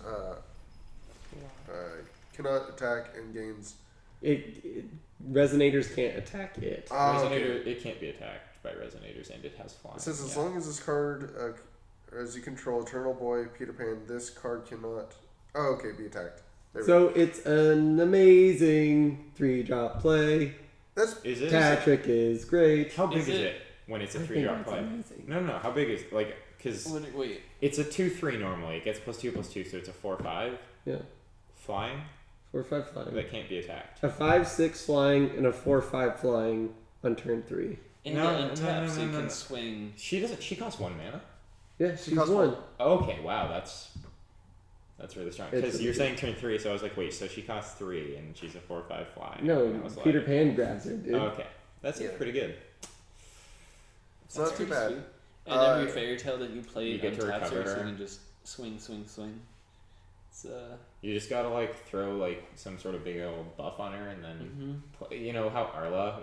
cannot attack and gains Resonators can't attack it. Resonator, it can't be attacked by resonators, and it has flying. It says as yeah. long as this card, as you control Eternal Boy, Peter Pan, this card cannot. Oh, okay, be attacked. There we So it's an amazing 3-drop play. That's Is it? Patrick is great. How big Is is it- it when it's a I think 3-drop that's play? amazing. No. How big is because Wait. it's a 2/3 normally. It gets +2/+2, so it's a 4/5 Yeah. flying 4/5 flying. that can't be attacked. A 5/6 flying and a 4/5 flying on turn 3. And No, it untaps, so you no. can swing. She doesn't. She costs 1 mana. Yeah, she's costs one. one. Okay, wow, that's really strong. It's Because really you're good. saying turn 3, so I was like, wait, so she costs 3 and she's a 4/5 flying. No, and I was Peter like, Pan grabs her, dude. Okay, that's Yeah. pretty good. it's not too pretty bad. sweet. And every fairy tale that you play you get to untaps recover her, so her. you can just swing. It's You just gotta throw some sort of big old buff on her, and then you know how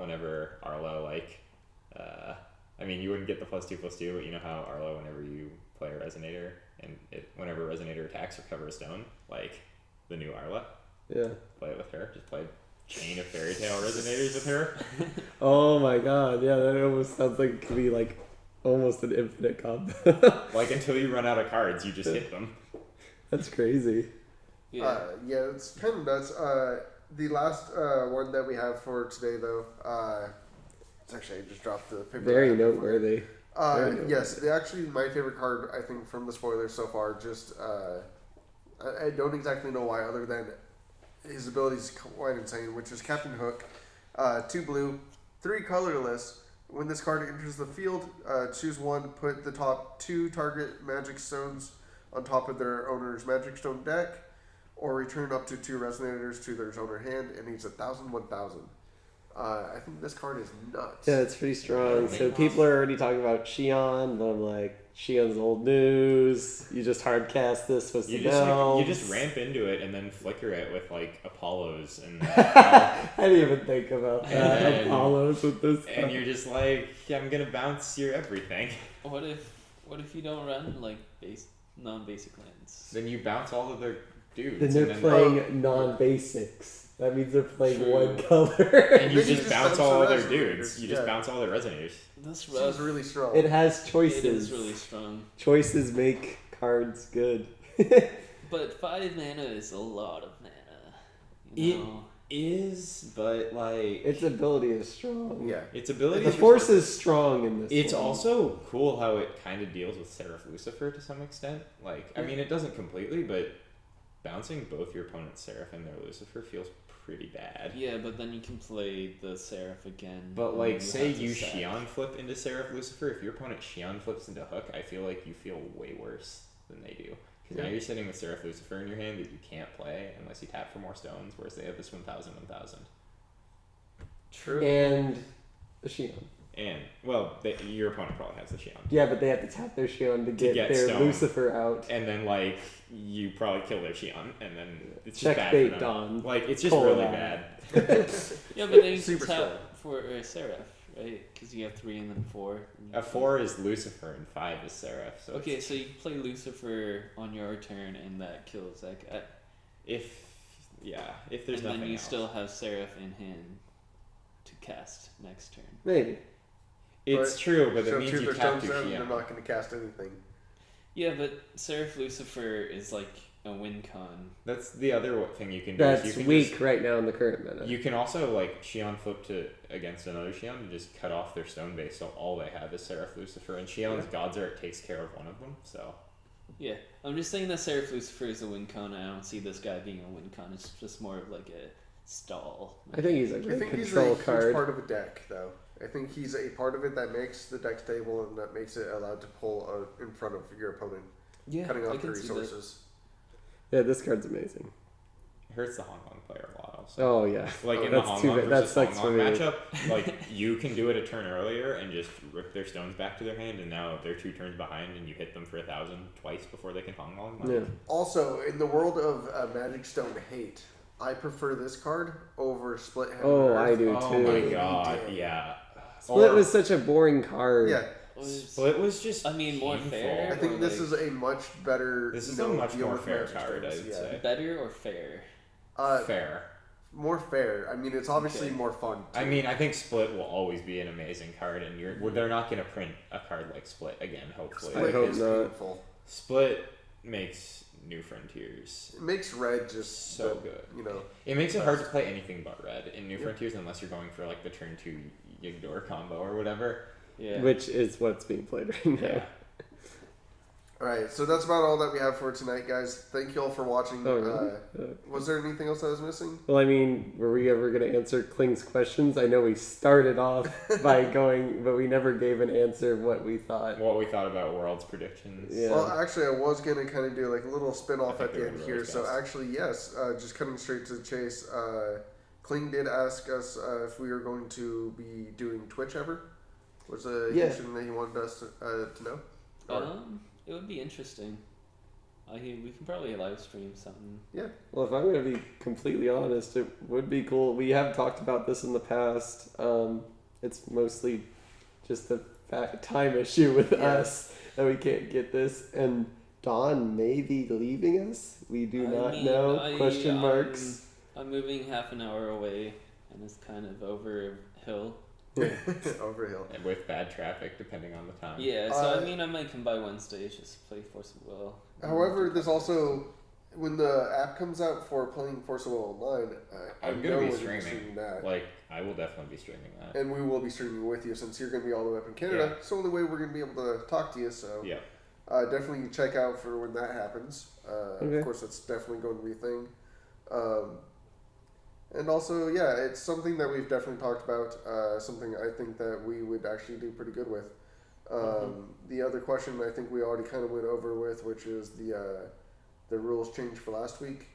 whenever Arla I mean you wouldn't get the +2/+2, but you know how Arla whenever you play a resonator and whenever a resonator attacks recover a stone, the new Arla, Yeah. play it with her. Just play chain of fairy tale resonators with her. Oh my god, yeah, that almost sounds like it could be almost an infinite combo. Until you run out of cards, you just hit them. That's crazy. Yeah, it's kind of nuts. The last one that we have for today, though, it's actually I just dropped the paper. Very noteworthy. Yes, actually my favorite card I think from the spoilers so far. Just I don't exactly know why, other than his ability is quite insane, which is Captain Hook. 2 blue, 3 colorless. When this card enters the field, choose one. Put the top 2 target magic stones on top of their owner's magic stone deck, or return up to 2 resonators to their owner hand, and he's 1,000. I think this card is nuts. Yeah, it's pretty strong. So people are already talking about Shion, but I'm like, Shion's old news. You just hard cast this with You some just elves. you just ramp into it and then flicker it with Apollos and I didn't even think about that. And- Apollos with this. and you're just like, I'm gonna bounce your everything. what if you don't run non-basic lands? Then you bounce all of their dudes. Then they're and playing non-basics. That means they're playing True. one color. and you Then you just just bounce bounce all the of their resonators. dudes. You just Yeah. bounce all their resonators. That's This rough. is really strong. It has choices. It is really strong. Choices make cards good. But 5 mana is a lot of mana. It know? is, but Its ability is strong. Yeah. its ability. The is force is strong in this. It's one. also cool how it kind of deals with Seraph Lucifer to some extent. I mean, it doesn't completely, but bouncing both your opponent's Seraph and their Lucifer feels pretty bad. Yeah, but then you can play the Seraph again. But and say have to you sack. Shion flip into Seraph Lucifer, if your opponent Shion flips into Hook, I feel like you feel way worse than they do. Because now Yeah. you're sitting with Seraph Lucifer in your hand that you can't play unless you tap for more stones, whereas they have this 1,000. True. And the Shion. And, your opponent probably has the Shion. Yeah, but they have to tap their Shion to get their stone. Lucifer out. And then, you probably kill their Shion, and then it's just bad Checkmate for them. Dawn. It's just Pull really it bad. Yeah, but then you Super can tap strong. for Seraph, right? Because you have 3 and then 4. A 4 is Lucifer and 5 is Seraph. So Okay, it's- so you play Lucifer on your turn, and that kills that guy. if there's And nothing then you else. still have Seraph in hand to cast next turn. Maybe. It's true, but so that means two you their tap stones your down, they're Shion. not going to cast anything. Yeah, but Seraph Lucifer is like a win con. That's the other thing you can do. That's is you can weak just- right now in the current meta. you can also Shion flip to against another Shion and just cut off their stone base, so all they have is Seraph Lucifer, and Shion's God's Art takes care of one of them. So Yeah, I'm just saying that Seraph Lucifer is a win con. I don't see this guy being a win con. It's just more of like a stall. I think he's a I good think he's a control huge card. part of a deck, though. I think he's a part of it that makes the deck stable and that makes it allowed to pull in front of your opponent, Yeah, cutting I off the can see that. resources. Yeah, this card's amazing. it hurts the Hong Kong player a lot. Also. Oh yeah. In the that's Hong too Kong bad. That versus sucks Hong for Kong me. matchup, you can do it a turn earlier and just rip their stones back to their hand, and now they're 2 turns behind, and you hit them for 1,000 twice before they can Hong Kong. Yeah. Also, in the world of Magic Stone hate, I prefer this card over Split Heaven. Oh, and Earth. I do Oh too. my Any god, day. yeah. Split was such a boring card. Yeah, Split was just. I mean, more painful. fair. I think Or this like- is a much better. This is you know, a much deal more with fair Magic card, I Stones, would yeah. say. better or fair? Fair. more fair. I mean, it's obviously more fun. Too. I mean, I think Split will always be an amazing card, and they're not going to print a card like Split again, hopefully. Split I hope is not. painful. Split makes New Frontiers It makes red just so good. You know, It makes it hard to play anything but red in New Frontiers unless you're going for like the turn 2 Yigdor combo or whatever. Yeah. Which is what's being played right now. Yeah. all right. So that's about all that we have for tonight, guys. Thank you all for watching. Oh, really? Was there anything else I was missing? Well, I mean, were we ever going to answer Kling's questions? I know we started off by going, but we never gave an answer of what we thought. What we thought about World's predictions. Yeah. Well, actually, I was gonna kind of do like a little spin off I at think the they end were here. really So fast. actually, yes, just cutting straight to the chase. Kling did ask us if we were going to be doing Twitch ever. Was a Yeah. question that he wanted us to know. It would be interesting. We can probably live stream something. Yeah. Well, if I'm going to be completely honest, it would be cool. We have talked about this in the past. It's mostly just a time issue with us that we can't get this. And Dawn may be leaving us. We do not know. Question marks. I'm moving half an hour away, and it's kind of over a hill. Overhill. And with bad traffic, depending on the time. Yeah, so I mean, I might come by Wednesday, just play Force of Will. However, there's also when the app comes out for playing Force of Will Online, I'm know going to be we're streaming. that. Like, I will definitely be streaming that. And we will be streaming with you since you're going to be all the way up in Canada. Yeah. It's the only way we're going to be able to talk to you. So Yeah. definitely check out for when that happens. Okay. Of course, that's definitely going to be a thing. And also, yeah, it's something that we've definitely talked about. Something I think that we would actually do pretty good with. The other question I think we already kind of went over with, which is the rules change for last week.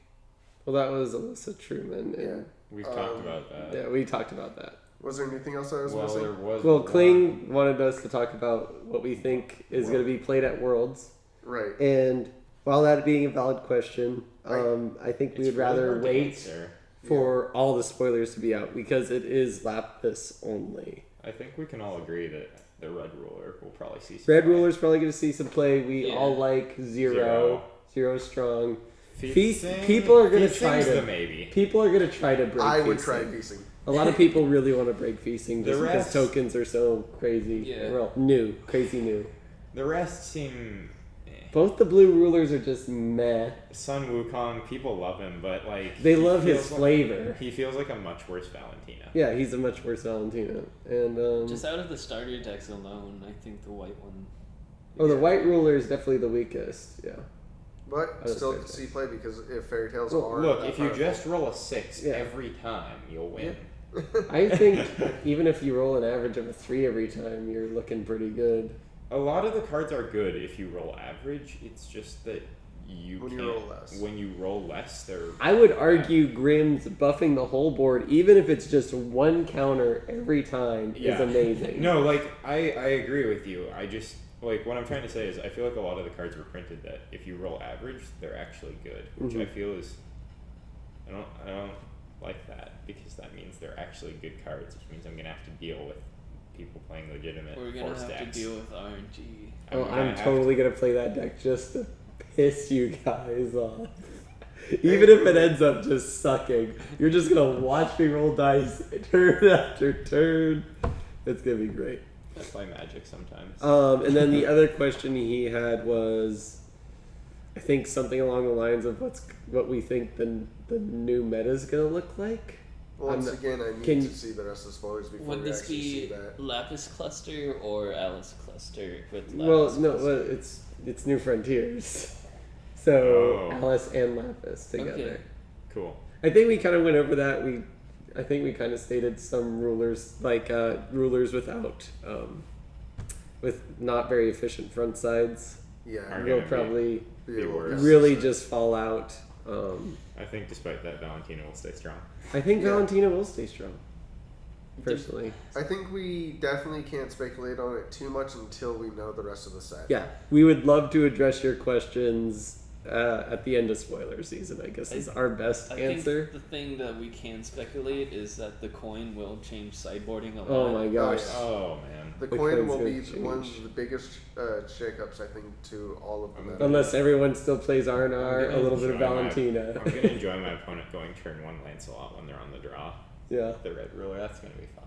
Well, that was Alyssa Truman. Yeah. And We've talked about that. yeah, we talked about that. Was there anything else I was Well, missing? there was. Well, one- Kling wanted us to talk about what we think is going to be played at Worlds. Right. And while that being a valid question, Right. I think we It's would really rather hard to wait answer. for all the spoilers to be out because it is Lapis only. I think we can all agree that the Red Ruler will probably see some Red play. Ruler's probably going to see some play. We Yeah. all like Zero strong. Feasting- People are gonna try Feasting's to- the maybe. People are going to try to break I would feasting. try feasting. A lot of people really want to break feasting just The because rest- tokens are so crazy. Yeah. Well, crazy new. The rest seem. Both the blue rulers are just meh. Sun Wukong, people love him, but like They he love his feels like- flavor. He feels like a much worse Valentina. Yeah, he's a much worse Valentina. And Just out of the starter decks alone, I think the white one. the white ruler is definitely the weakest. Yeah. But I would still say could so. see play because if fairy tales Well, are Look, that if you powerful. just roll a 6 Yeah. every time, you'll win. I think even if you roll an average of a 3 every time, you're looking pretty good. A lot of the cards are good if you roll average. It's just that When you roll less. When you roll less, they're. I would argue Grimm's buffing the whole board, even if it's just one counter every time, is Yeah. amazing. No, like I agree with you. I just like what I'm trying to say is I feel like a lot of the cards were printed that if you roll average, they're actually good, which I feel is. I don't like that because that means they're actually good cards, which means I'm gonna have to deal with people playing legitimate We're gonna force have decks. to deal with RNG. Oh, gonna I'm have totally gonna play that deck just to piss you guys off. Even if it ends up just sucking, you're just gonna watch me roll dice turn after turn. It's gonna be great. I play Magic sometimes. And then the other question he had was, I think something along the lines of what we think the new meta is gonna look like. Once I'm- again, I need can- to see the rest of the spoilers before Would we this actually see be that. Lapis Cluster or Alice Cluster with Lapis Well, no, Cluster? it's New Frontiers, so Oh. Alice and Lapis together. Okay. Cool. I think we kind of went over that. I think we kind of stated some rulers like rulers with not very efficient front sides Yeah, Are will gonna be probably be a little worse. really pessimist. just fall out. I think despite that, Valentina will stay strong. I think Yeah. Valentina will stay strong. Personally, I think we definitely can't speculate on it too much until we know the rest of the set. yeah, we would love to address your questions at the end of spoiler season, I guess is our best I answer. think the thing that we can speculate is that the coin will change sideboarding a lot. Oh my gosh. Oh man. The The coin coin's will gonna be one change. of the biggest shakeups, I think, to all of them. Unless everyone still plays RnR, I'm a little bit of gonna Valentina. I'm gonna enjoy my opponent going turn 1 Lancelot when they're on the draw. Yeah. The red ruler, that's gonna be fun.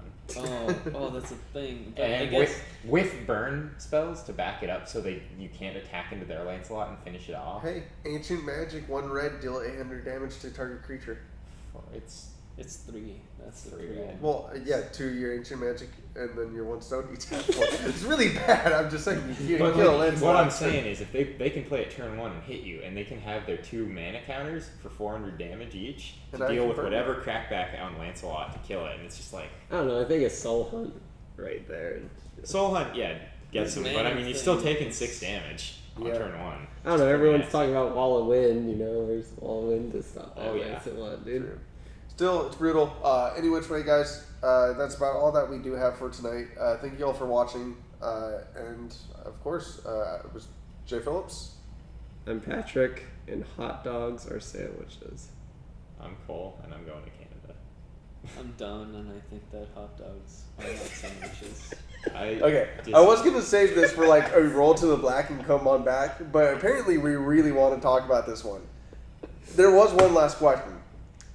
Oh, that's a thing. But I And guess with burn spells to back it up, so you can't attack into their Lancelot and finish it off. Hey, ancient magic, 1 red, deal 800 damage to target creature. it's 3. That's the 3 3. red. Well, yeah, 2 your ancient magic, and then your 1 stone. You tap 1. It's really bad. I'm just saying you But kill like, Lancelot. what I'm saying is, if they can play it turn 1 and hit you, and they can have their 2 mana counters for 400 damage each And to I deal with confirm whatever crackback on Lancelot to kill it, and it's just like I don't know. I think it's Soul Hunt right there. Soul Hunt, yeah, gets This them, but mana I mean, you're still thing taking is- 6 damage on Yeah. turn 1. I don't know. Everyone's Yeah. talking about Wall of Wind. You know, where's Wall of Wind to stop that Oh, yeah. Lancelot, dude? True. Still, it's brutal. Any which way, guys, that's about all that we do have for tonight. Thank you all for watching. And, of course, it was Jay Phillips. I'm Patrick, and hot dogs are sandwiches. I'm Cole, and I'm going to Canada. I'm done, and I think that hot dogs are not sandwiches. Okay, I was going to save this for like a roll to the black and come on back, but apparently we really want to talk about this one. There was one last question,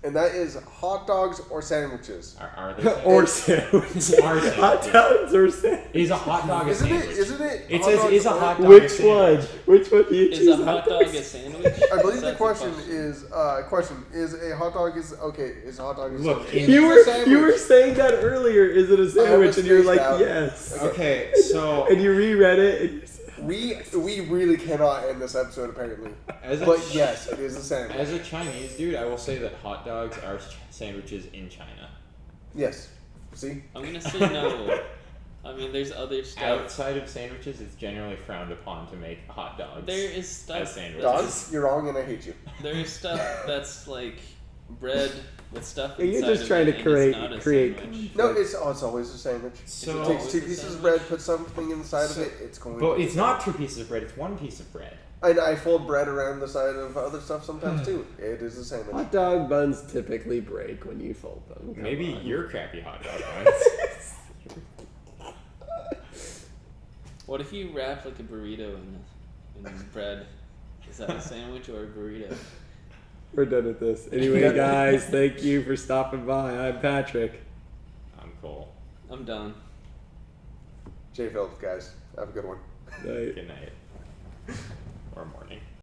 and that is hot dogs or sandwiches? Are they Or sandwiches. Are sandwiches. Hot dogs or sandwiches. Is a hot dog a Isn't sandwich? it? Isn't it? It hot says dogs is a or- hot dog a Which sandwich? one? Which one do you choose? Is a hot dog a sandwich? I believe the That's question is a hot dog is okay? Is a hot dog a Look, sandwich? in- It You is a were sandwich. you were saying that earlier. Is it a sandwich? was And you're spaced like, out. yes. Okay, so And you reread it. And you said, We really cannot end this episode apparently, as a, but yes, it is a sandwich. as a Chinese dude, I will say that hot dogs are sandwiches in China. Yes. See. I'm gonna say no. I mean, there's other stuff. Outside of sandwiches, it's generally frowned upon to make hot dogs. There is stuff. As sandwiches. Dogs, you're wrong, and I hate you. There is stuff that's like bread with stuff You're inside just of trying it, to and it's not a create. sandwich. No, it's always a sandwich. So- It takes 2 It's a pieces of sandwich. bread, put something inside So- of it. It's going. But to it's not 2 pieces of bread; it's 1 piece of bread. And I fold bread around the side of other stuff sometimes too. It is a sandwich. Hot dog buns typically break when you fold them. Come Maybe on. your crappy hot dog ones. What if you wrap like a burrito in bread? Is that a sandwich or a burrito? We're done with this. Anyway, guys, thank you for stopping by. I'm Patrick. I'm Cole. I'm done. Jay Phillips, guys, have a good one. Night. Good night or morning.